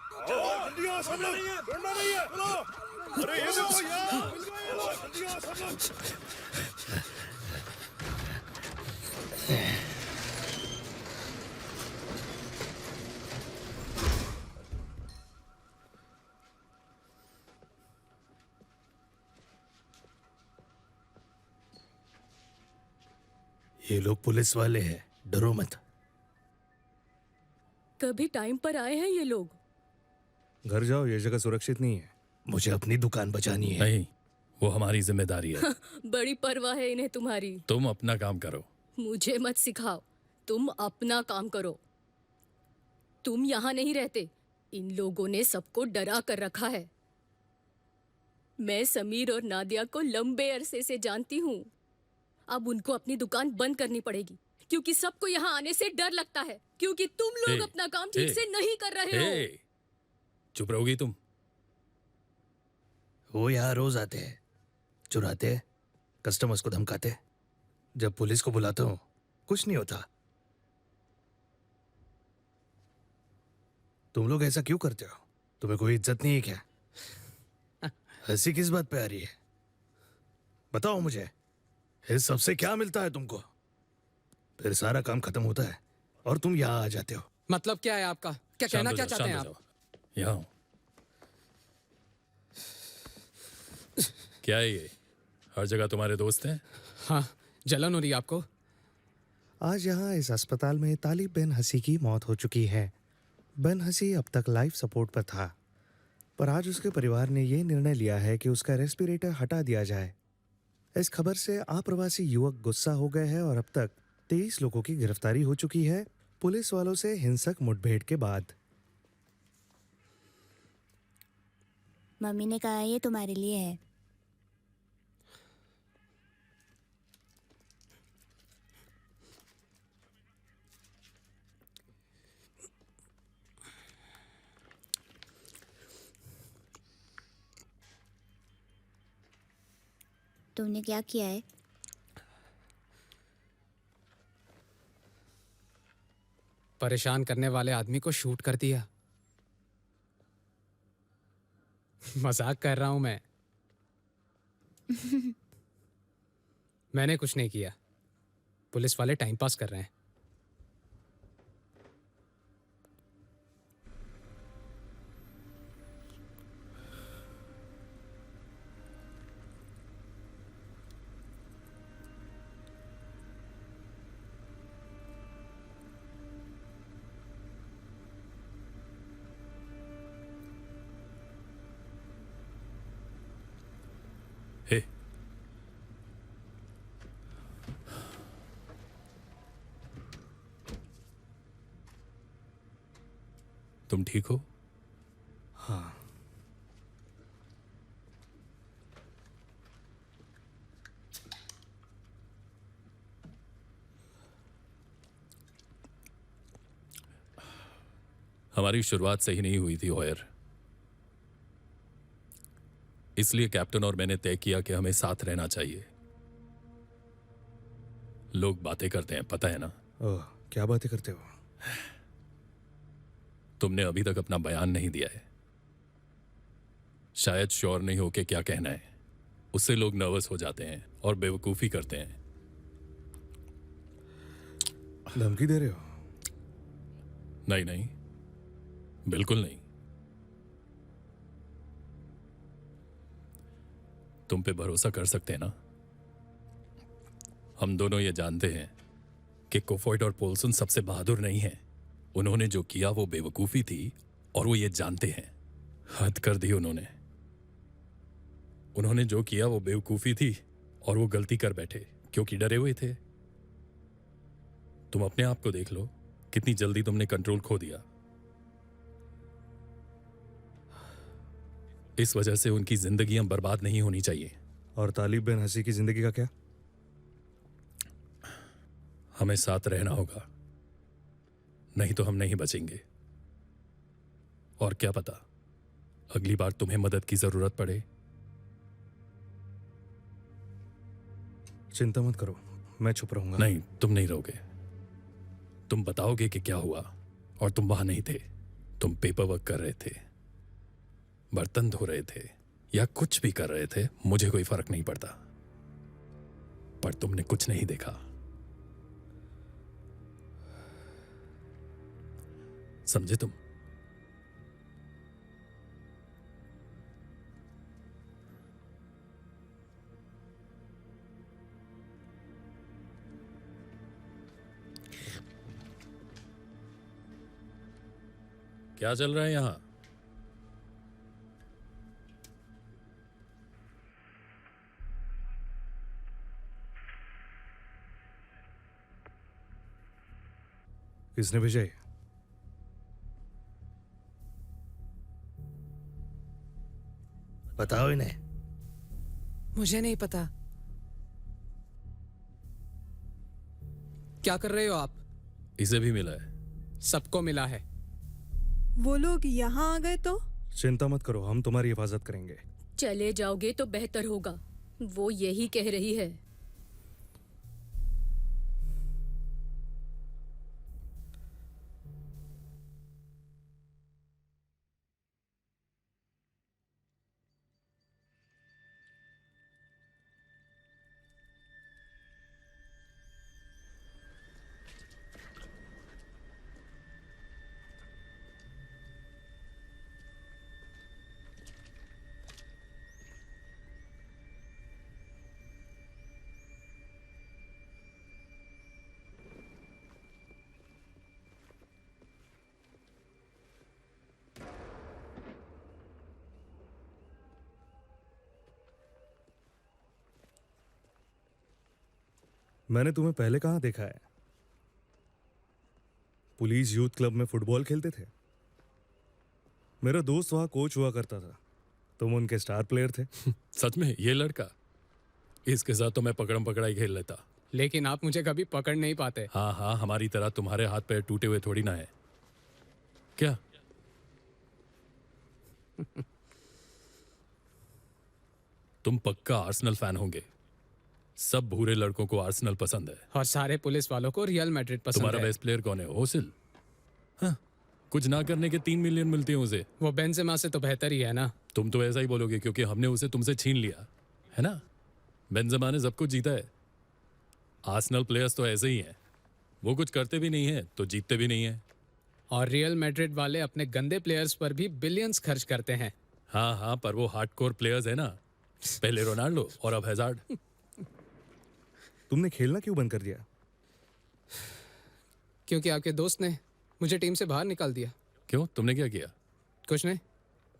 जल्दी आओ सब लोग। ढूंढना नहीं है। चलो। अरे ये देखो यार मिल गए ये लोग। जल्दी आओ सब लोग। ये लोग पुलिस वाले हैं, डरो मत। कभी टाइम पर आए हैं ये लोग? घर जाओ, ये जगह सुरक्षित नहीं है। मुझे अपनी दुकान बचानी है। नहीं, वो हमारी जिम्मेदारी है। बड़ी परवाह है इन्हें तुम्हारी। तुम अपना काम करो। मुझे मत सिखाओ, तुम अपना काम करो। तुम यहाँ नहीं रहते, इन लोगों ने सबको डरा कर रखा है। मैं समीर और नादिया को लंबे अरसे से जानती हूँ। अब उनको अपनी दुकान बंद करनी पड़ेगी क्योंकि सबको यहाँ आने से डर लगता है, क्योंकि तुम लोग अपना काम ठीक से नहीं कर रहे हो। चुप रहोगी तुम? वो यहाँ रोज आते हैं, चुराते, कस्टमर्स को धमकाते। जब पुलिस को बुलाता हूँ कुछ नहीं होता। तुम लोग ऐसा क्यों करते हो? तुम्हें कोई इज्जत नहीं है क्या? हंसी किस बात पे आ रही है? बताओ मुझे, इस सबसे क्या मिलता है तुमको? फिर सारा काम खत्म होता है और तुम यहाँ आ जाते हो। मतलब क्या है आपका? क्या कहना क्या चाहते हैं आप? यहाँ क्या है ये? हर जगह तुम्हारे दोस्त हैं? हाँ, जलन हो रही है आपको? आज यहाँ इस अस्पताल में तालिब बिन हसी की मौत हो चुकी है। बिन हसी अब तक लाइफ सपोर्ट पर था, पर आज उसके परिवार ने ये निर्णय लिया है कि उसका रेस्पिरेटर हटा दिया जाए। इस खबर से अप्रवासी युवक गुस्सा हो गए हैं और अब तक 23 लोगों की गिरफ्तारी हो चुकी है पुलिस वालों से हिंसक मुठभेड़ के बाद। मम्मी ने कहा ये तुम्हारे लिए है। तुमने क्या किया है? परेशान करने वाले आदमी को शूट कर दिया। मजाक कर रहा हूं मैं। मैंने कुछ नहीं किया, पुलिस वाले टाइम पास कर रहे हैं। हे, तुम ठीक हो? हाँ। हमारी शुरुआत सही नहीं हुई थी होयर, इसलिए कैप्टन और मैंने तय किया कि हमें साथ रहना चाहिए। लोग बातें करते हैं, पता है ना? ओह, क्या बातें करते हो? तुमने अभी तक अपना बयान नहीं दिया है। शायद श्योर नहीं हो कि क्या कहना है। उससे लोग नर्वस हो जाते हैं और बेवकूफी करते हैं। धमकी दे रहे हो? नहीं नहीं, बिल्कुल नहीं। तुम पे भरोसा कर सकते हैं ना? हम दोनों ये जानते हैं कि कोफॉइड और पोल्सन सबसे बहादुर नहीं हैं। उन्होंने जो किया वो बेवकूफी थी और वो ये जानते हैं। हद कर दी उन्होंने। उन्होंने जो किया वो बेवकूफी थी और वो गलती कर बैठे क्योंकि डरे हुए थे। तुम अपने आप को देख लो, कितनी जल्दी तुमने कंट्रोल खो दिया। इस वजह से उनकी जिंदगियां बर्बाद नहीं होनी चाहिए। और तालिब बिन हसी की जिंदगी का क्या? हमें साथ रहना होगा, नहीं तो हम नहीं बचेंगे। और क्या पता, अगली बार तुम्हें मदद की जरूरत पड़े। चिंता मत करो, मैं चुप रहूंगा। नहीं, तुम नहीं रहोगे। तुम बताओगे कि क्या हुआ, और तुम वहां नहीं थे। तुम पेपर वर्क कर रहे थे, बर्तन धो रहे थे, या कुछ भी कर रहे थे, मुझे कोई फर्क नहीं पड़ता। पर तुमने कुछ नहीं देखा। समझे तुम? क्या चल रहा है यहाँ? किसने भेजा ये? बताओ इन्हें। मुझे नहीं पता। क्या कर रहे हो आप? इसे भी मिला है। सबको मिला है। वो लोग यहाँ आ गए तो? चिंता मत करो, हम तुम्हारी हिफाजत करेंगे। चले जाओगे तो बेहतर होगा, वो यही कह रही है। मैंने तुम्हें पहले कहाँ देखा है? पुलिस यूथ क्लब में फुटबॉल खेलते थे। मेरा दोस्त वहां कोच हुआ करता था। तुम उनके स्टार प्लेयर थे। सच में? ये लड़का? इसके साथ तो मैं पकड़म पकड़ाई खेल लेता। लेकिन आप मुझे कभी पकड़ नहीं पाते। हाँ हाँ, हमारी तरह तुम्हारे हाथ पैर टूटे हुए थोड़ी ना है। क्या? तुम पक्का आर्सेनल फैन होंगे। सब भूरे लड़कों को आर्सेनल पसंद है। और सारे पुलिस वालों को रियल मैड्रिड पसंद है। तुम्हारा बेस्ट प्लेयर कौन है? ओसिल? हाँ, कुछ ना करने के 3 मिलियन मिलते हैं उसे। वो बेंजेमा से तो बेहतर ही है ना। तुम तो ऐसा ही बोलोगे क्योंकि हमने उसे तुमसे छीन लिया है ना। बेंजेमा ने सब कुछ जीता है। आर्सेनल प्लेयर्स तो ऐसे ही हैं, वो कुछ करते भी नहीं है तो जीतते भी नहीं है। और रियल मैड्रिड वाले अपने गंदे प्लेयर्स पर भी बिलियंस खर्च करते हैं। हाँ हाँ, पर वो हार्डकोर प्लेयर्स है ना। पहले रोनाल्डो और अब हैजार्ड। तुमने खेलना क्यों बंद कर दिया? क्योंकि आपके दोस्त ने मुझे टीम से बाहर निकाल दिया। क्यों? तुमने क्या किया? कुछ नहीं।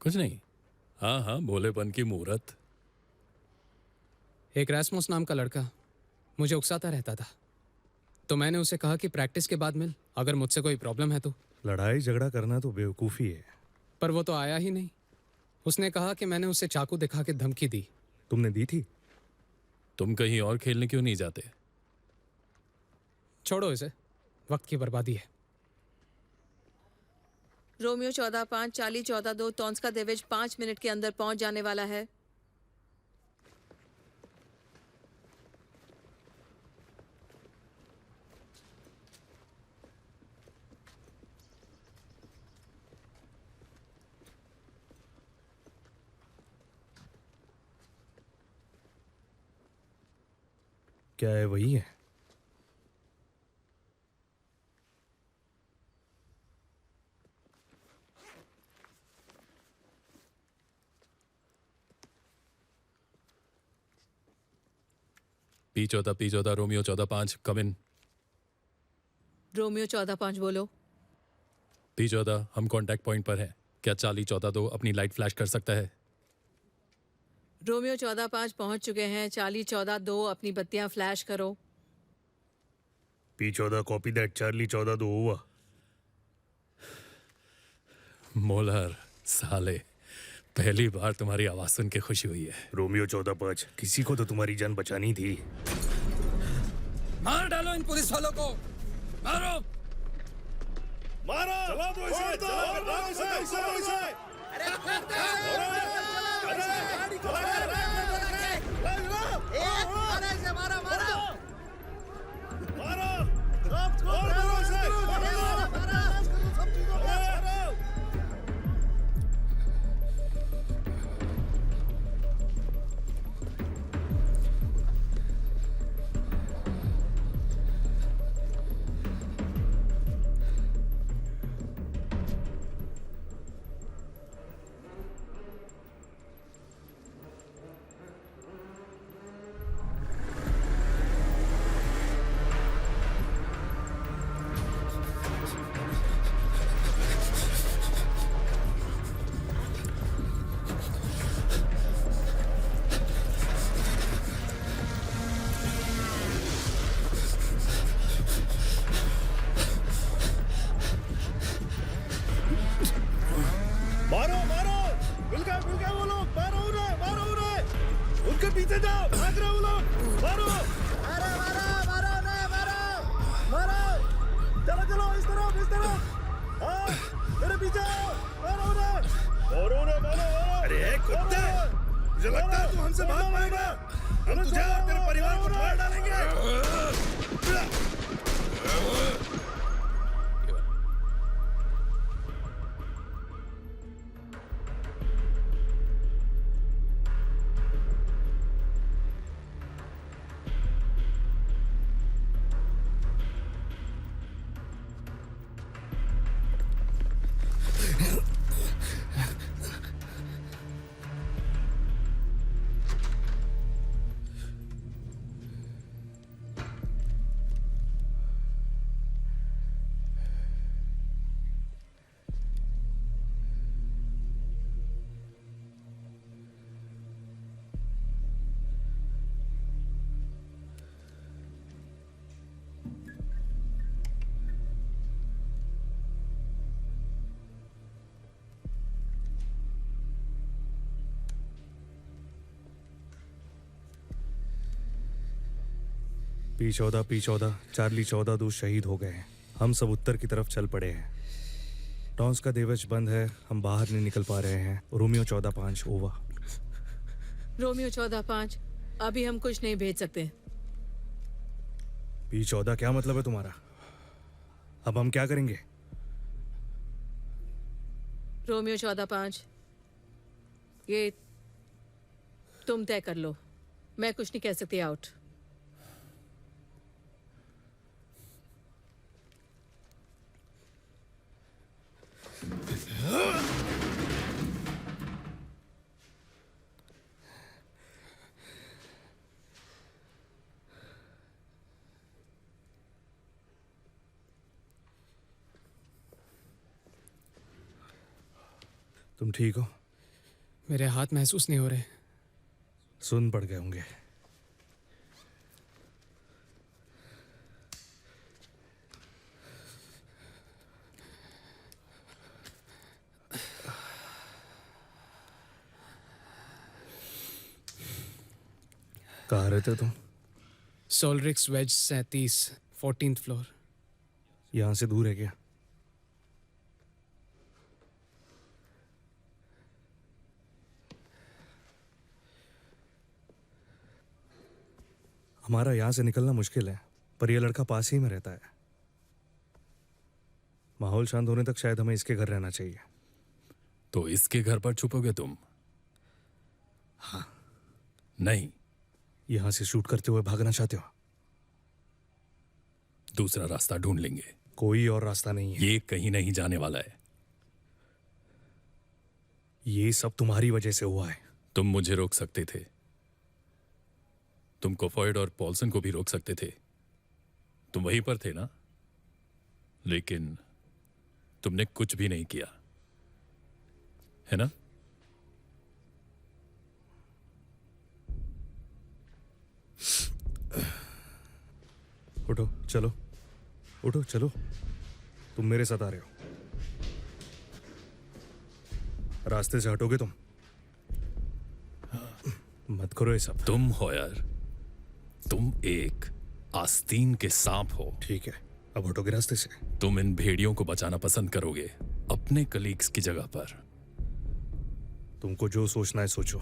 कुछ नहीं? हाँ हाँ, भोलेपन की मूरत। एक रैस्मुस नाम का लड़का मुझे उकसाता रहता था, तो मैंने उसे कहा कि प्रैक्टिस के बाद मिल, अगर मुझसे कोई प्रॉब्लम है तो। लड़ाई झगड़ा करना तो बेवकूफ़ी है। पर वो तो आया ही नहीं। उसने कहा कि मैंने उसे चाकू दिखा के धमकी दी। तुमने दी थी? तुम कहीं और खेलने क्यों नहीं जाते? छोड़ो इसे, वक्त की बर्बादी है। रोमियो 14-5, चार्ली 14-2, टॉन्स्का देवेज 5 मिनट के अंदर पहुंच जाने वाला है। क्या है? वही है। P14 Romeo 14-5 come in. Romeo 14-5 बोलो। P14 हम कांटेक्ट पॉइंट पर हैं। क्या चार्ली 14-2 अपनी लाइट फ्लैश कर सकता है? रोमियो 14-5 पहुंच चुके हैं। चार्ली 14-2 अपनी बत्तियां फ्लैश करो। P14 copy that. चार्ली 14-2 हुआ। मोलर साले, पहली बार तुम्हारी आवाज सुन के खुशी हुई है। रोमियो 14-5, किसी को तो तुम्हारी जान बचानी थी। मार डालो इन पुलिस वालों को, मारो मारो, चला दो इसे, चला दो इसे। इस तरफ हाँ मेरे पीछे आओ मारो उन्हें अरे कुत्ते मुझे लगता है तू हमसे भाग पाएगा हम तुझे और तेरे परिवार को मार डालेंगे P14 चार्ली 14 दूत शहीद हो गए हैं। हम सब उत्तर की तरफ चल पड़े हैं। टॉन्स का देवच बंद है, हम बाहर नहीं निकल पा रहे हैं। Romeo 14-5 over. रोमियो 14-5 अभी हम कुछ नहीं भेज सकते। P14 क्या मतलब है तुम्हारा? अब हम क्या करेंगे? रोमियो 14-5 ये तुम तय कर लो, मैं कुछ नहीं कह सकती। आउट। तुम ठीक हो? मेरे हाथ महसूस नहीं हो रहे। सुन पड़ गए होंगे। कहाँ रहते तुम? सोलरिक्स वेज 37 14th फ्लोर। यहाँ से दूर है क्या? हमारा यहाँ से निकलना मुश्किल है, पर यह लड़का पास ही में रहता है। माहौल शांत होने तक शायद हमें इसके घर रहना चाहिए। तो इसके घर पर छुपोगे तुम? हाँ। नहीं। यहाँ से शूट करते हुए भागना चाहते हो? दूसरा रास्ता ढूंढ लेंगे। कोई और रास्ता नहीं है। ये कहीं नहीं जाने वाला है। ये सब तुम्हारी वजह से हुआ है। तुम मुझे रोक सकते थे, तुम कोफॉयड और पॉल्सन को भी रोक सकते थे। तुम वहीं पर थे ना? लेकिन तुमने कुछ भी नहीं किया, है ना? उठो, चलो, उठो, चलो। तुम मेरे साथ आ रहे हो। रास्ते से हटोगे तुम? मत करो ये सब। तुम हो यार, तुम एक आस्तीन के सांप हो। ठीक है, अब हटोगे रास्ते से। तुम इन भेड़ियों को बचाना पसंद करोगे अपने कलीग्स की जगह पर। तुमको जो सोचना है सोचो।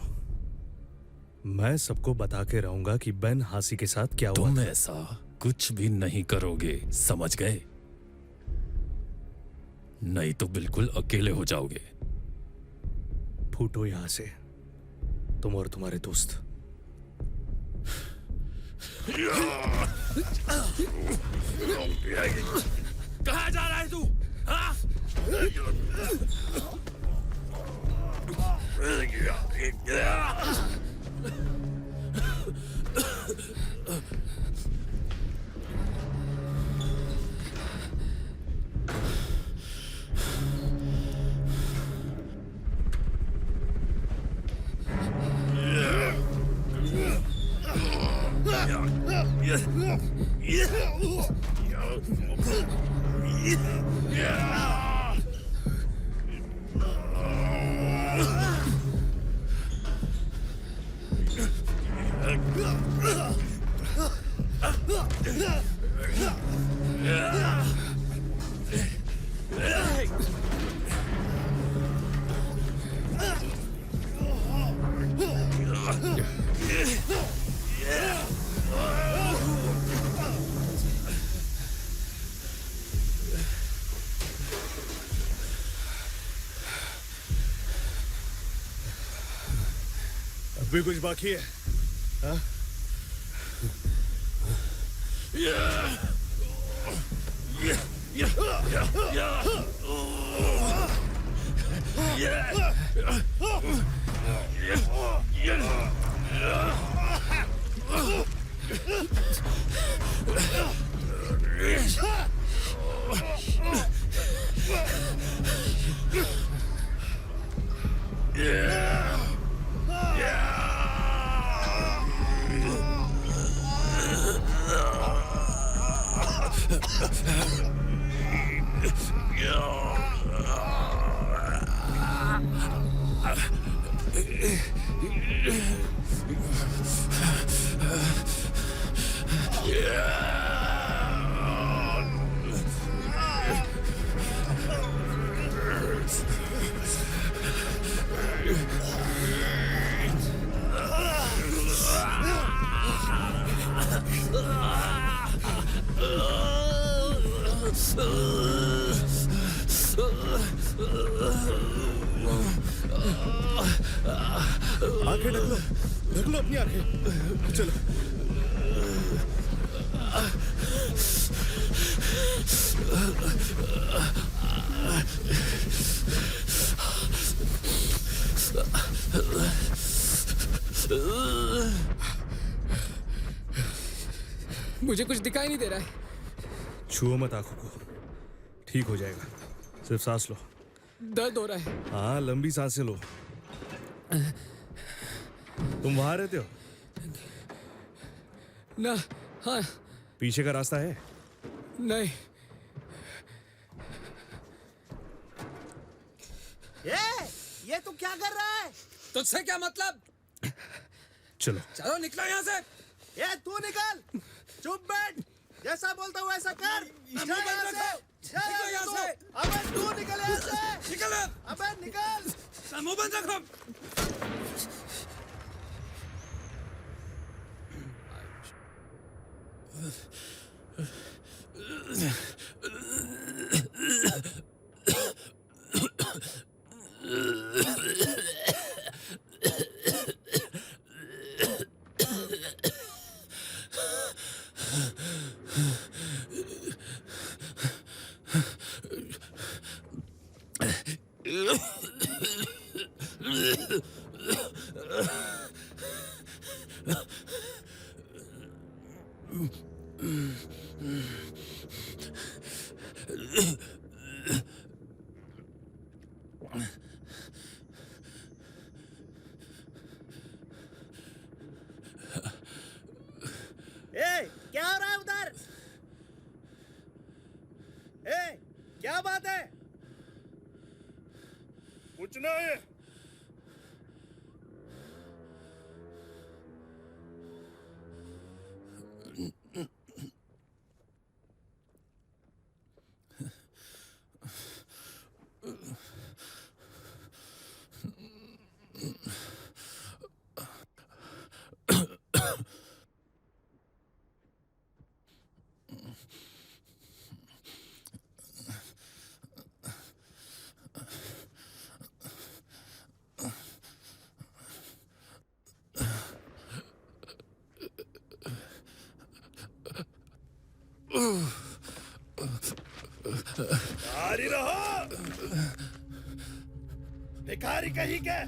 मैं सबको बता के रहूंगा कि बेन हासी के साथ क्या हुआ। तुम ऐसा कुछ भी नहीं करोगे, समझ गए? नहीं तो बिल्कुल अकेले हो जाओगे। फूटो यहां से, तुम और तुम्हारे दोस्त। कहाँ जा रहा है तू? हाँ? भी कुछ बाकी है? हाँ? आंखें ढक लो अपनी आंखें। चलो। मुझे कुछ दिखाई नहीं दे रहा है। छुओ मत आंखों को, ठीक हो जाएगा। सिर्फ सांस लो। दर्द हो रहा है। हाँ, लंबी सांसें लो। तुम वहां रहते हो? ना। हाँ। पीछे का रास्ता है? नहीं। ये तू क्या कर रहा है? तुझसे क्या मतलब? चलो चलो निकलो यहाँ से। ये तू निकल। चुप बैठ। जैसा बोलता हूँ ऐसा कर। जा यहाँ से। निकलो यहाँ से। अबे तू निकल यहाँ से। निकल। अबे निकल। मुंह बंद रखो। क्या हो रहा है उधर? क्या बात है? कुछ ना है। जारी रहो। भिखारी कहीं के।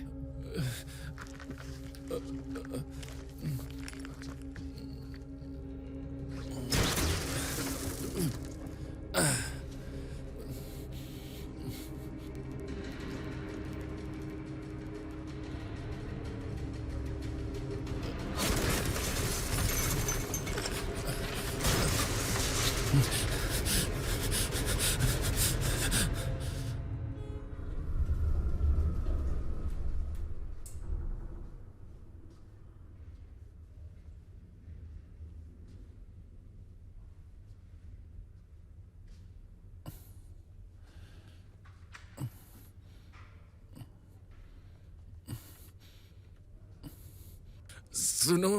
सुनो,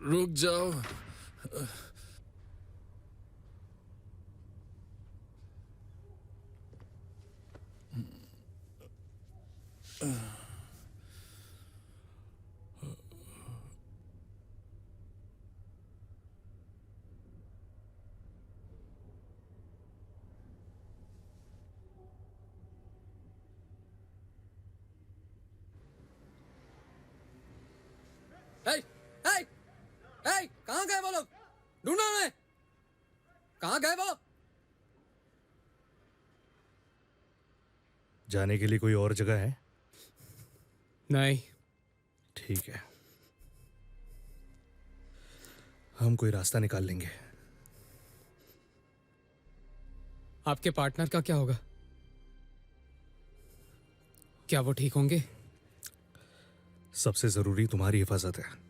रुक जाओ। कहाँ गए वो लोग? ढूंढो उन्हें। कहाँ गए वो? जाने के लिए कोई और जगह है? नहीं। ठीक है, हम कोई रास्ता निकाल लेंगे। आपके पार्टनर का क्या होगा? क्या वो ठीक होंगे? सबसे जरूरी तुम्हारी हिफाजत है।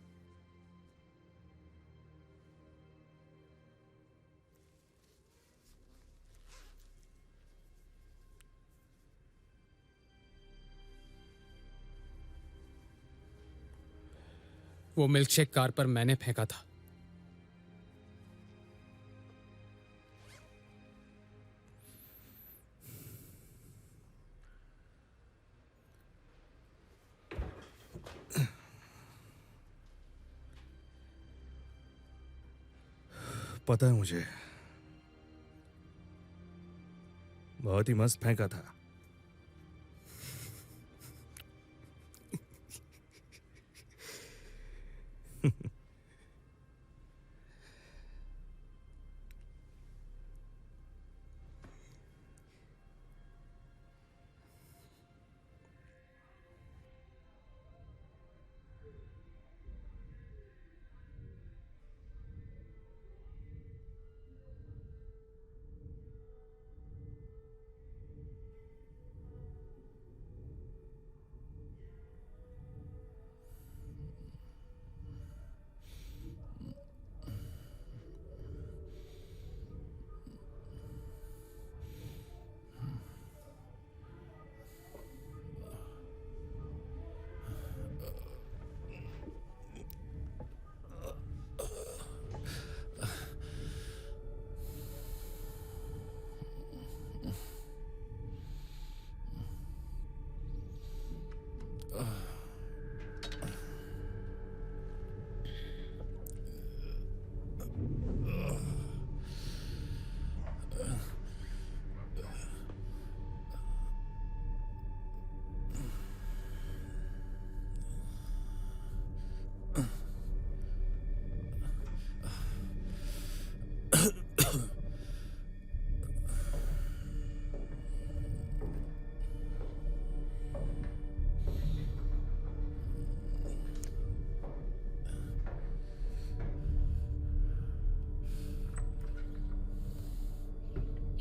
वो मिल्कशेक कार पर मैंने फेंका था। पता है मुझे, बहुत ही मस्त फेंका था।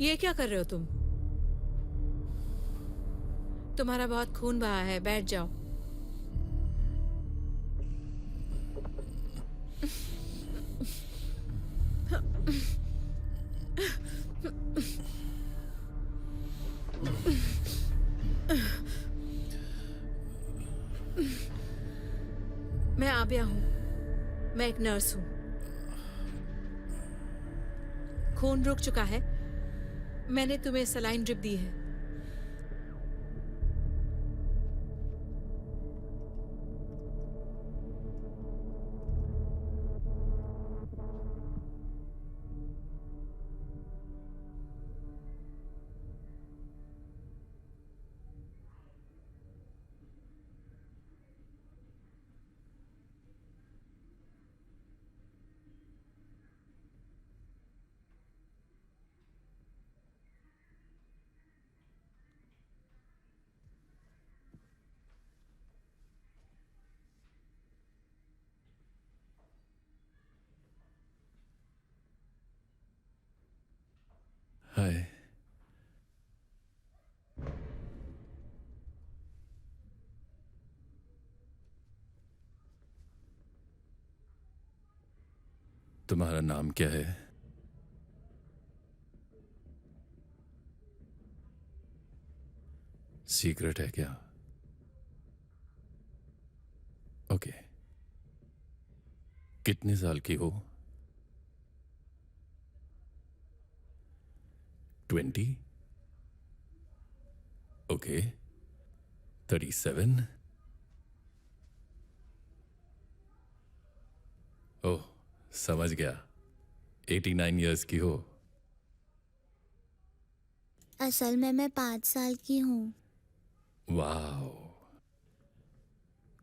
ये क्या कर रहे हो तुम? तुम्हारा बहुत खून बहा है, बैठ जाओ। मैं आबिया हूं, मैं एक नर्स हूं। खून रुक चुका है, मैंने तुम्हें सलाइन ड्रिप दी है। हाय। तुम्हारा नाम क्या है? सीक्रेट है क्या? ओके। कितने साल की हो? 20? ओके। 37? ओह, समझ गया। 89 इयर्स की हो। असल में मैं 5 साल की हूँ। वाह,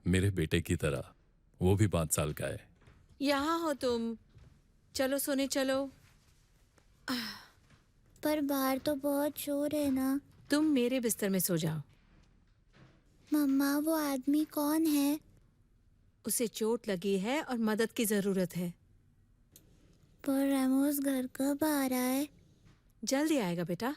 मेरे बेटे की तरह। वो भी 5 साल का है। यहाँ हो तुम, चलो सोने चलो। पर बाहर तो बहुत शोर है ना। तुम मेरे बिस्तर में सो जाओ। मम्मा वो आदमी कौन है? उसे चोट लगी है और मदद की जरूरत है। पर रैमोस घर कब आ रहा है? जल्दी आएगा बेटा।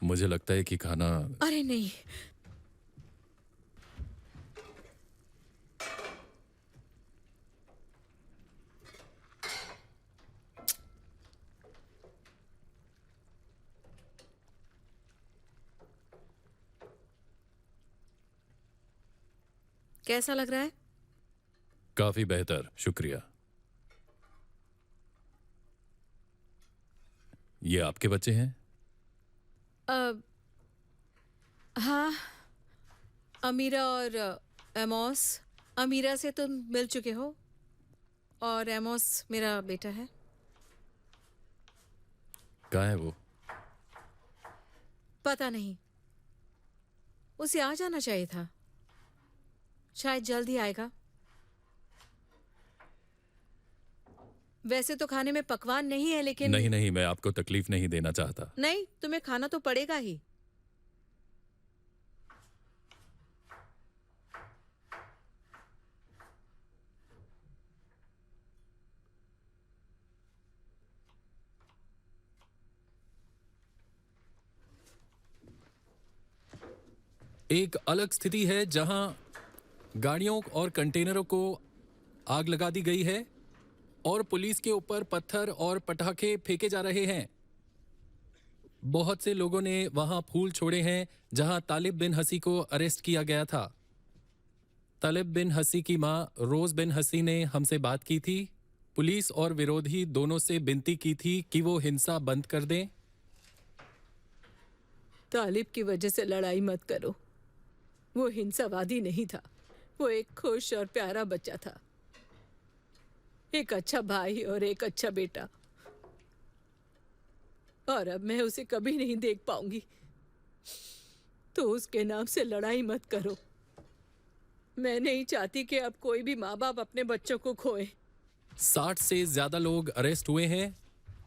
मुझे लगता है कि खाना। अरे नहीं, कैसा लग रहा है? काफी बेहतर, शुक्रिया। ये आपके बच्चे हैं? हाँ, अमीरा और एमोस। अमीरा से तुम मिल चुके हो और एमोस मेरा बेटा है। कहाँ है वो? पता नहीं, उसे आ जाना चाहिए था। शायद जल्द ही आएगा। वैसे तो खाने में पकवान नहीं है, लेकिन नहीं नहीं, मैं आपको तकलीफ नहीं देना चाहता। नहीं, तुम्हें खाना तो पड़ेगा ही। एक अलग स्थिति है जहां गाड़ियों और कंटेनरों को आग लगा दी गई है और पुलिस के ऊपर पत्थर और पटाखे फेंके जा रहे हैं। बहुत से लोगों ने वहां फूल छोड़े हैं जहां तालिब बिन हसी को अरेस्ट किया गया था। तालिब बिन हसी की मां रोज बिन हसी ने हमसे बात की थी। पुलिस और विरोधी दोनों से विनती की थी कि वो हिंसा बंद कर दें। तालिब की वजह से लड़ाई मत करो। वो हिंसावादी नहीं था। वो एक खुश और प्यारा बच्चा था, एक अच्छा भाई और एक अच्छा बेटा। और अब मैं उसे कभी नहीं देख पाऊंगी। तो उसके नाम से लड़ाई मत करो। मैं नहीं चाहती कि अब कोई भी माँ बाप अपने बच्चों को खोए। 60 से ज्यादा लोग अरेस्ट हुए हैं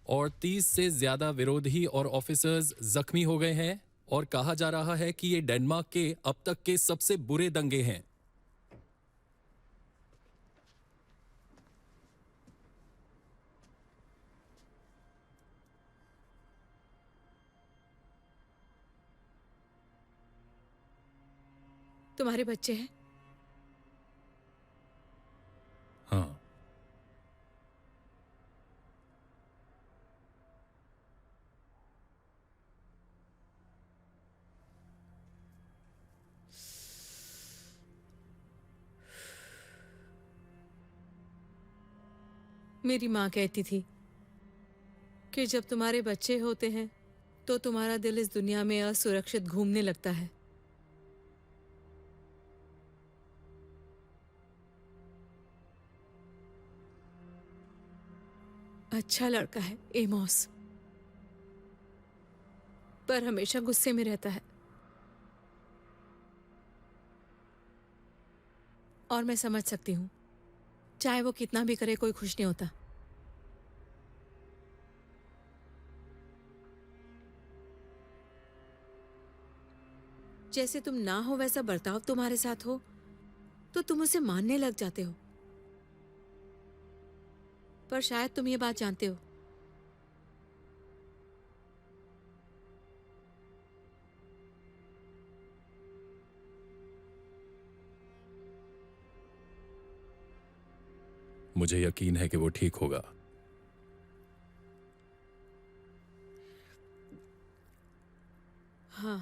और 30 से ज्यादा विरोधी और ऑफिसर्स जख्मी हो गए हैं और कहा जा रहा है कि ये डेनमार्क के अब तक के सबसे बुरे दंगे हैं। तुम्हारे बच्चे हैं? हाँ। मेरी माँ कहती थी कि जब तुम्हारे बच्चे होते हैं तो तुम्हारा दिल इस दुनिया में असुरक्षित घूमने लगता है। अच्छा लड़का है एमोस, पर हमेशा गुस्से में रहता है। और मैं समझ सकती हूँ, चाहे वो कितना भी करे कोई खुश नहीं होता। जैसे तुम ना हो वैसा बर्ताव तुम्हारे साथ हो तो तुम उसे मानने लग जाते हो। पर शायद तुम ये बात जानते हो, मुझे यकीन है कि वो ठीक होगा। हाँ।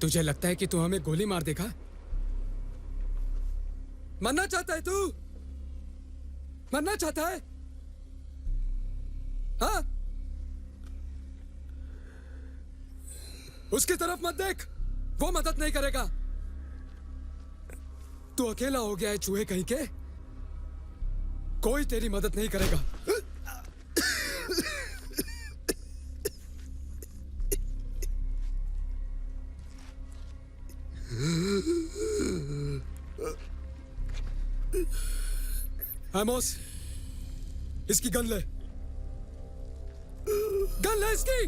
तुझे लगता है कि तू हमें गोली मार देगा? मरना चाहता है तू? मरना चाहता है? हाँ? उसकी तरफ मत देख, वो मदद नहीं करेगा। तू अकेला हो गया है चूहे कहीं के, कोई तेरी मदद नहीं करेगा। एमोस, इसकी गन ले। गन ले इसकी।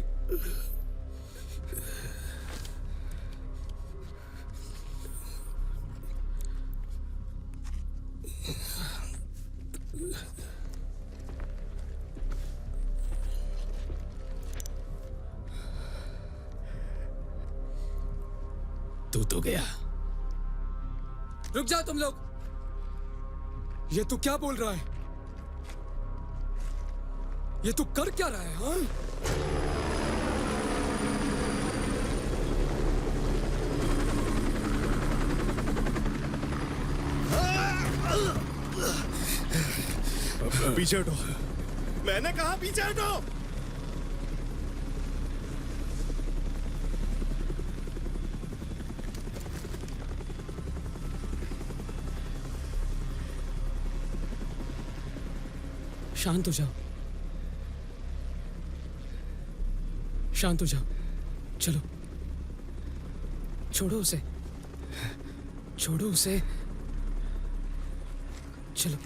तू तो गया। रुक जाओ तुम लोग। ये तू क्या बोल रहा है? ये तू कर क्या रहा है? हाँ? पीछे हटो। मैंने कहा पीछे हटो। शांत हो जाओ, शांत हो जाओ। चलो, छोड़ो उसे, छोड़ो उसे। चलो।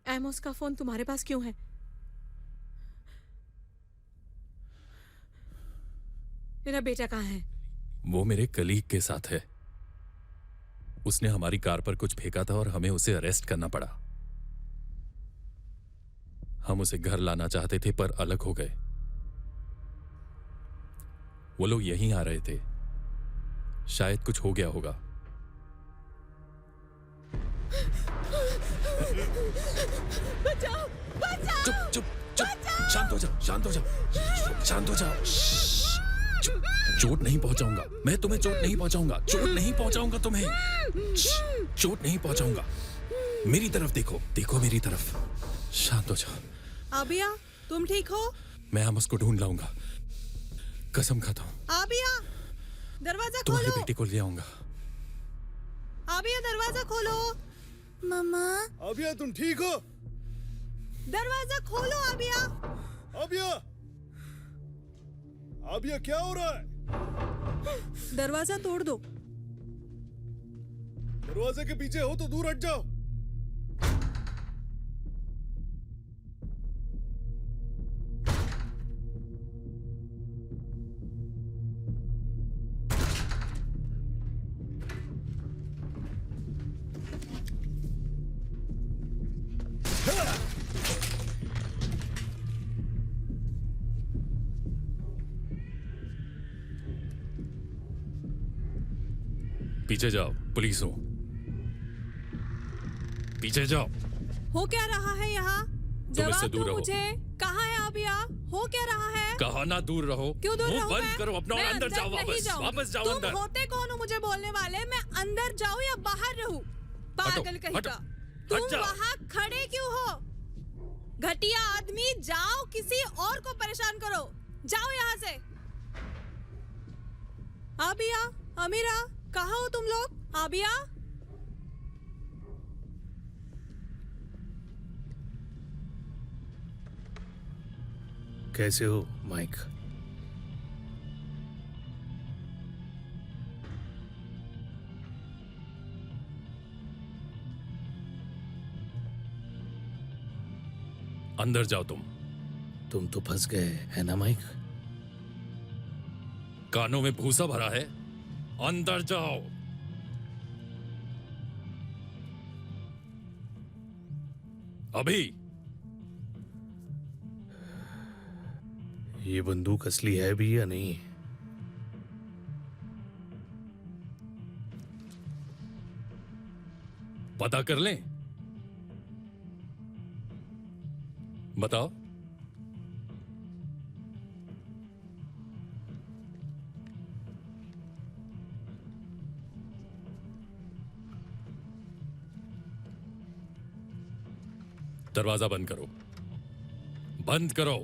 एमोस का फोन तुम्हारे पास क्यों है? मेरा बेटा कहाँ है? वो मेरे कलीग के साथ है। उसने हमारी कार पर कुछ फेंका था और हमें उसे अरेस्ट करना पड़ा। हम उसे घर लाना चाहते थे पर अलग हो गए। वो लोग यहीं आ रहे थे। शायद कुछ हो गया होगा। बचाओ! बचाओ! चुप चुप चुप, शांत हो जाओ, शांत हो जाओ, शांत हो जाओ। चुप, चोट नहीं पहुंचाऊंगा मैं तुम्हें, चोट नहीं पहुंचाऊंगा, चोट नहीं पहुंचाऊंगा तुम्हें, चोट नहीं पहुंचाऊंगा। मेरी तरफ देखो, देखो मेरी तरफ। शांत हो जाओ। आबिया, तुम ठीक हो? मैं हम उसको ढूंढ लाऊंगा, कसम खाता हूं। आबिया, दरवाजा तुम्हारे खोलो। बेटे को ले आऊंगा। आबिया, दरवाजा खोलो। मम्मा। आबिया तुम ठीक हो? दरवाजा खोलो आबिया। आबिया, आबिया क्या हो रहा है? दरवाजा तोड़ दो। दरवाजे के पीछे हो तो दूर हट जाओ। पीछे जाओ, पुलिस हो। पीछे जाओ। हो क्या रहा है यहाँ? तुम इससे जवाब दूर दो रहो। मुझे। कहाँ है आबिया? हो क्या रहा है? कहा ना दूर रहो। क्यों दूर मुंह रहूं बंद मैं? करो अपना और मैं अंदर जाओ। नहीं वापस जाऊंगी। वापस जाओ तुम अंदर। होते कौन हो मुझे बोलने वाले? मैं अंदर जाऊं या बाहर रहूं? पागल कहीं हटो, का। हट तुम जाओ। वहाँ खड़े क्यों हो? घटिया आदमी, जाओ किसी और को परेशान करो। जाओ यहाँ से। आबिया, अमीरा, कहाँ हो तुम लोग? आबिया, कैसे हो माइक? अंदर जाओ तुम तो फंस गए है ना माइक? कानों में भूसा भरा है। अंदर जाओ। अभी। ये बंदूक असली है भी या नहीं? पता कर लें। बताओ। दरवाजा बंद करो, बंद करो।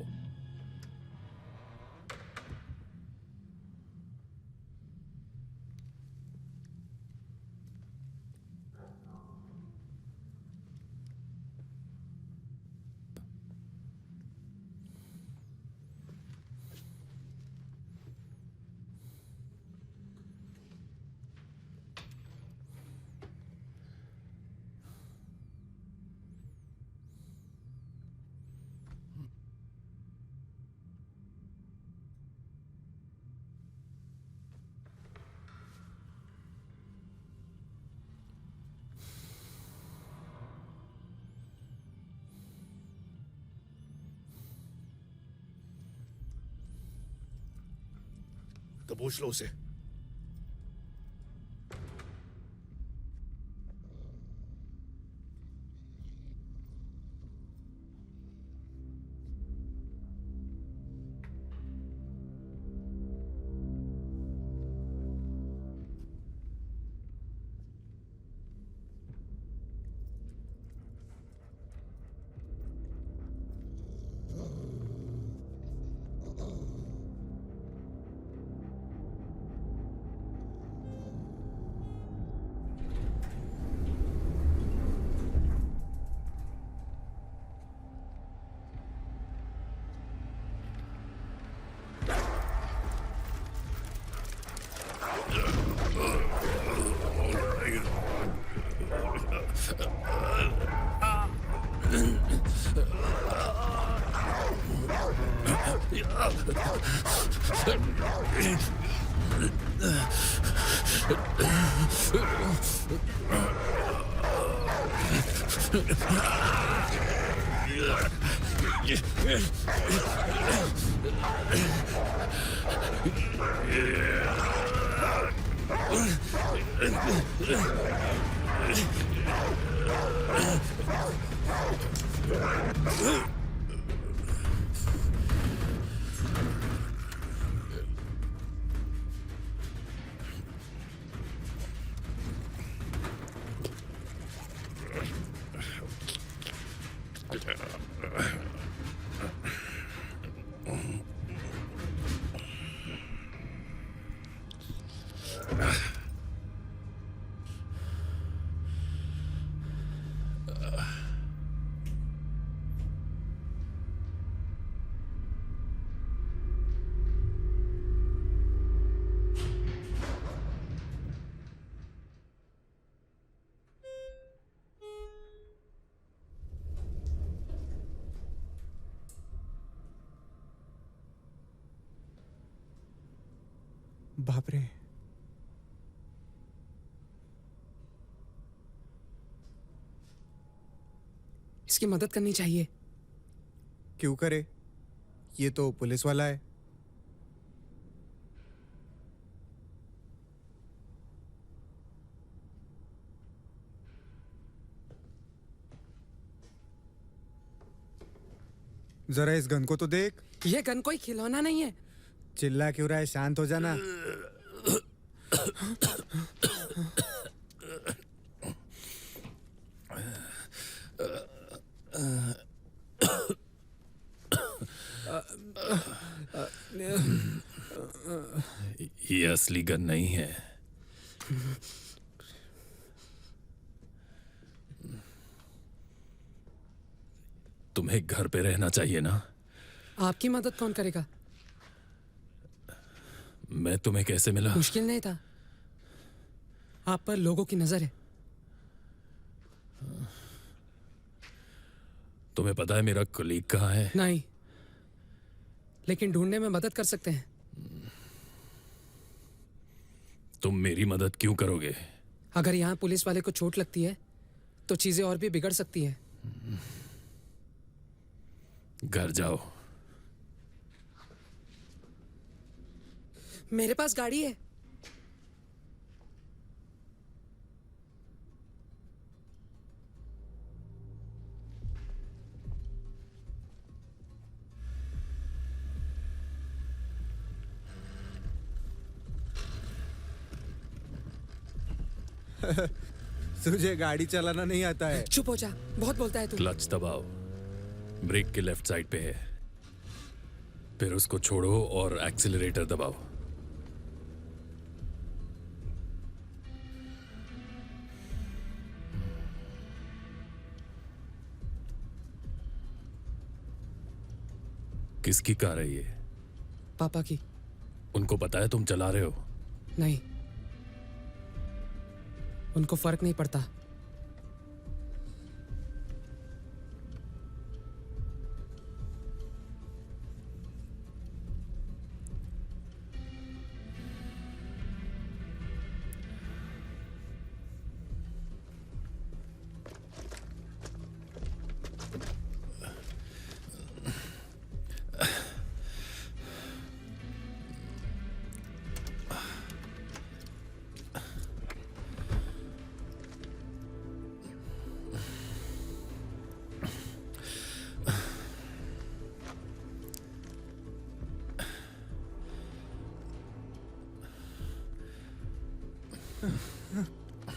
तो पूछ लो उसे। बाप रे, इसकी मदद करनी चाहिए। क्यों करे? ये तो पुलिस वाला है। जरा इस गन को तो देख। ये गन कोई खिलौना नहीं है। चिल्ला क्यों रहा है? शांत हो जाना। ये असली गन नहीं है। तुम्हें घर पे रहना चाहिए ना। आपकी मदद कौन करेगा? मैं तुम्हें कैसे मिला? मुश्किल नहीं था। आप पर लोगों की नजर है। तुम्हें पता है मेरा कलीग कहाँ है? नहीं, लेकिन ढूंढने में मदद कर सकते हैं। तुम मेरी मदद क्यों करोगे? अगर यहाँ पुलिस वाले को चोट लगती है तो चीजें और भी बिगड़ सकती हैं। घर जाओ। मेरे पास गाड़ी है। तुझे गाड़ी चलाना नहीं आता है? चुप हो जा, बहुत बोलता है तू। क्लच दबाओ, ब्रेक के लेफ्ट साइड पे है, फिर उसको छोड़ो और एक्सीलरेटर दबाओ। किसकी कार है ये? पापा की। उनको पता है तुम चला रहे हो? नहीं, उनको फर्क नहीं पड़ता।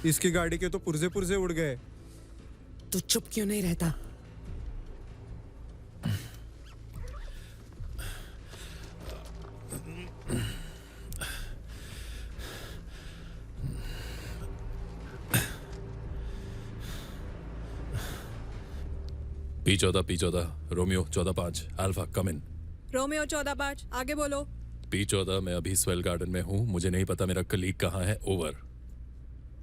इसकी गाड़ी के तो पुर्जे पुर्जे उड़ गए। तू चुप क्यों नहीं रहता? P14 Romeo 14-5 alpha come in. Romeo 14-5 आगे बोलो। P14 मैं अभी स्वेल गार्डन में हूँ, मुझे नहीं पता मेरा कलीग कहाँ है। ओवर।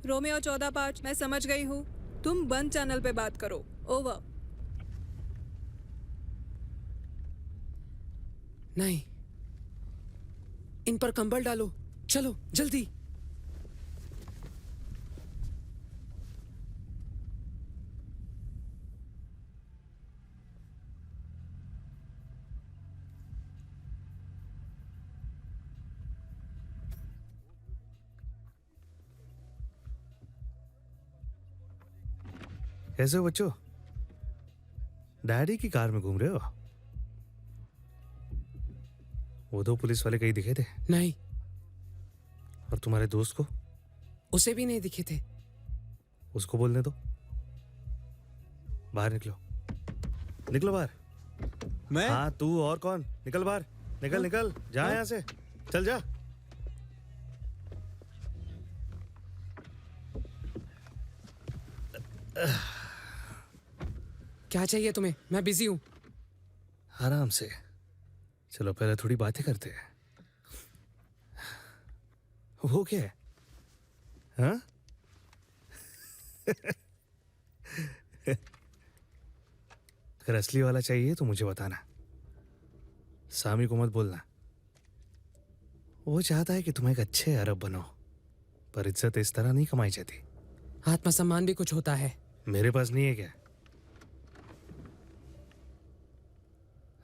रोमियो 14-5 मैं समझ गई हूँ, तुम बंद चैनल पे बात करो। ओवर। नहीं, इन पर कंबल डालो, चलो जल्दी। कैसे हो बच्चों? डैडी की कार में घूम रहे हो? वो दो पुलिस वाले कहीं दिखे थे? नहीं। और तुम्हारे दोस्त को? उसे भी नहीं दिखे थे। उसको बोलने दो। बाहर निकलो, निकलो बाहर। मैं? हाँ तू और कौन? निकल बाहर, निकल निकल, जा यहाँ से, चल जा। क्या चाहिए तुम्हें? मैं बिजी हूँ। आराम से चलो, पहले थोड़ी बातें करते हैं। वो क्या है? हाँ? अगर असली वाला चाहिए तो मुझे बताना, सामी को मत बोलना। वो चाहता है कि तुम एक अच्छे अरब बनो, पर इज्जत इस तरह नहीं कमाई जाती। आत्मसम्मान भी कुछ होता है। मेरे पास नहीं है क्या?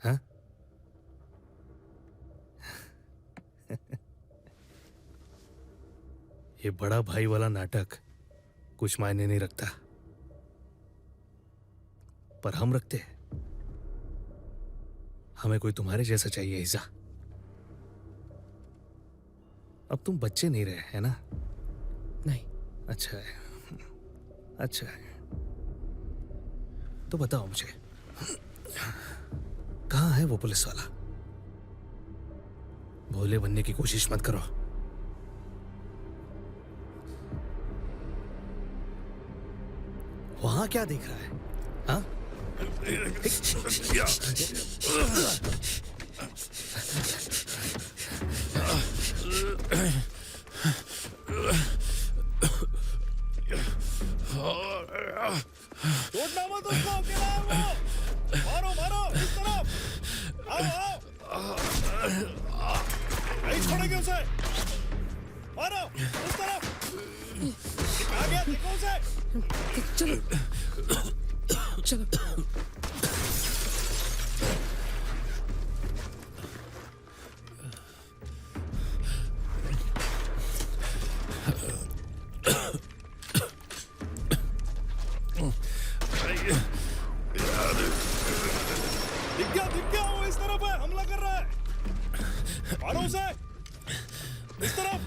हाँ? ये बड़ा भाई वाला नाटक कुछ मायने नहीं रखता, पर हम रखते हैं। हमें कोई तुम्हारे जैसा चाहिए ईजा। अब तुम बच्चे नहीं रहे, है ना? नहीं। अच्छा है, अच्छा है। तो बताओ मुझे, कहाँ है वो पुलिस वाला? भोले बनने की कोशिश मत करो। वहां क्या देख रहा है? हाँ? छोड़ना मत उसको, अकेला है वो। मारो मारो, इस तरफ आओ आओ, नहीं छोड़ेंगे उसे। मारो उस तरफ, आ गया, देखो उसे। चलो चलो। दिख गया, वो इस तरफ है, हमला कर रहा है। मारो उसे, इस तरफ।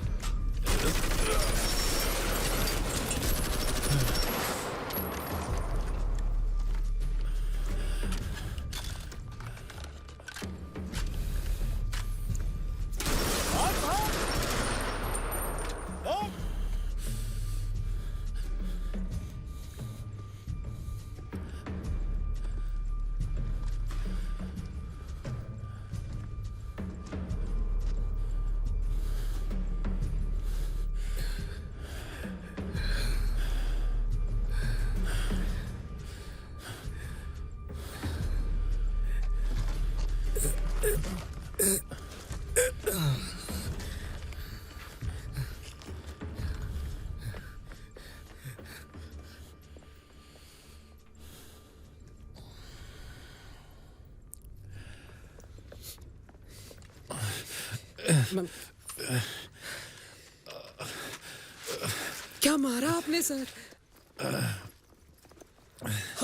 क्या मारा आपने सर?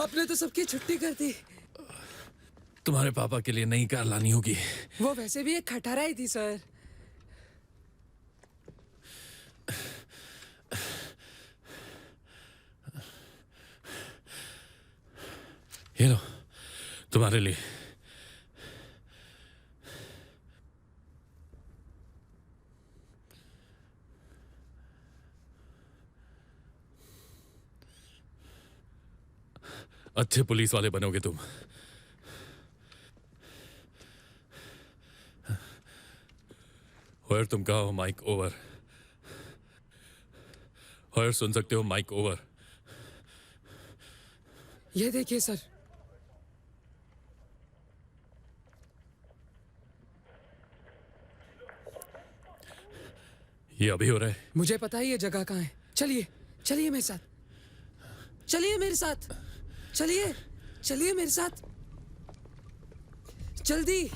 आपने तो सबकी छुट्टी कर दी। तुम्हारे पापा के लिए नई कार लानी होगी। वो वैसे भी एक खटारा ही थी सर। ये लो, तुम्हारे लिए। अच्छे पुलिस वाले बनोगे तुम। और तुम कहा हो माइक ओवर। और सुन सकते हो माइक ओवर। ये देखिए सर। ये अभी हो रहा है। मुझे पता है ये जगह कहाँ है। चलिए चलिए मेरे साथ, चलिए मेरे साथ, चलिए चलिए मेरे साथ, जल्दी।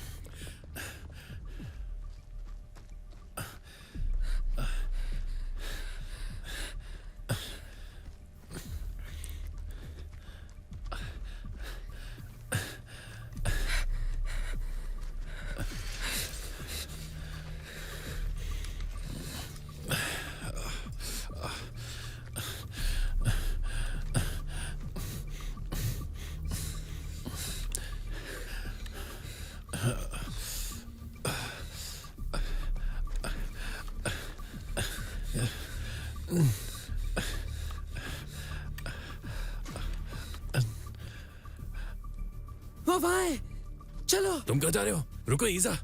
वो वहाँ है, चलो। तुम कहाँ जा रहे हो? रुको ईसा।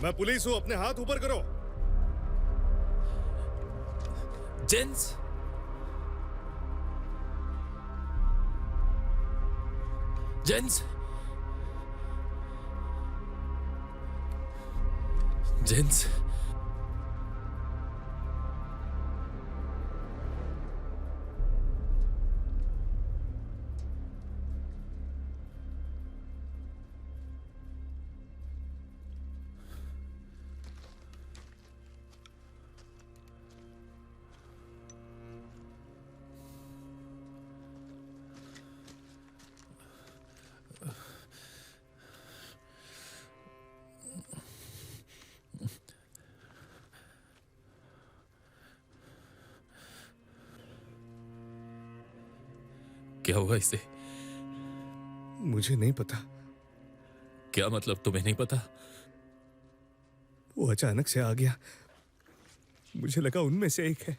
मैं पुलिस हूं, अपने हाथ ऊपर करो। Gents, gents, gents. क्या हुआ इसे? मुझे नहीं पता। क्या मतलब तुम्हें नहीं पता? वो अचानक से आ गया, मुझे लगा उनमें से एक है।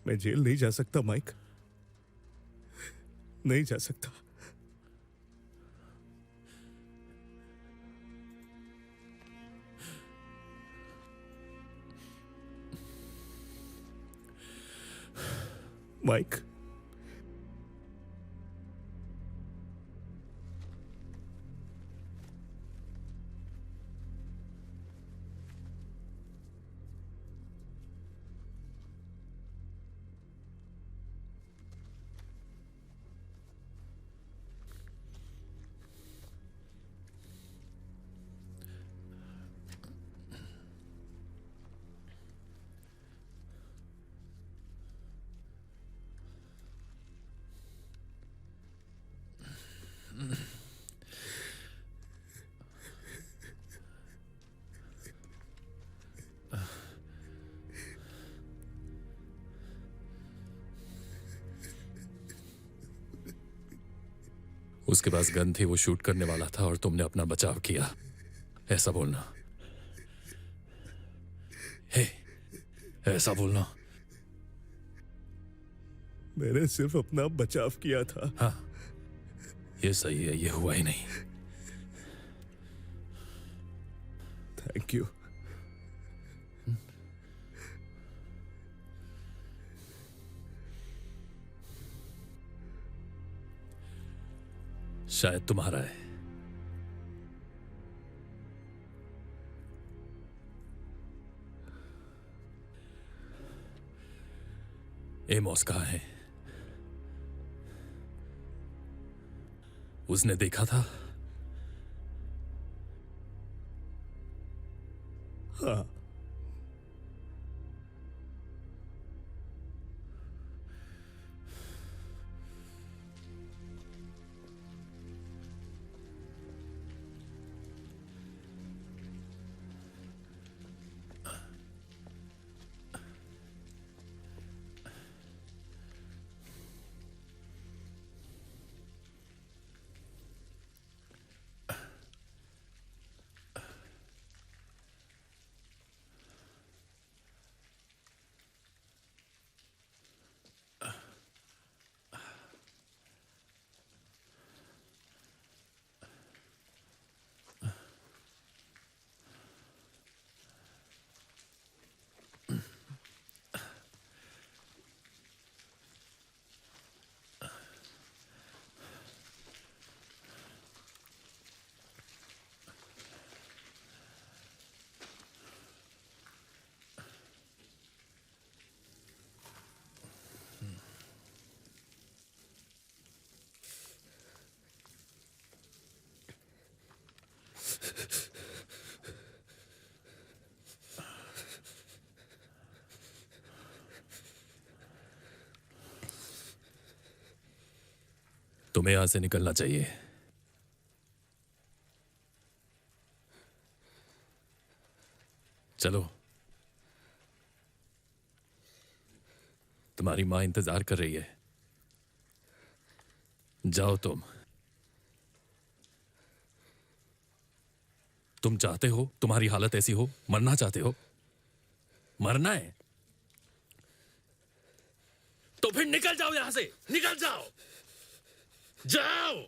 मैं जेल नहीं जा सकता माइक, नहीं जा सकता। माइक, उसके पास गन थी, वो शूट करने वाला था और तुमने अपना बचाव किया, ऐसा बोलना। हे, ऐसा बोलना। मैंने सिर्फ अपना बचाव किया था। हाँ, ये सही है, ये हुआ ही नहीं। Thank you. शायद तुम्हारा है। एमोस कहाँ है? उसने देखा था? हाँ। तुम्हें यहां से निकलना चाहिए। चलो, तुम्हारी मां इंतजार कर रही है। जाओ। तुम चाहते हो तुम्हारी हालत ऐसी हो? मरना चाहते हो? मरना है तो फिर निकल जाओ यहां से, निकल जाओ। जाओ।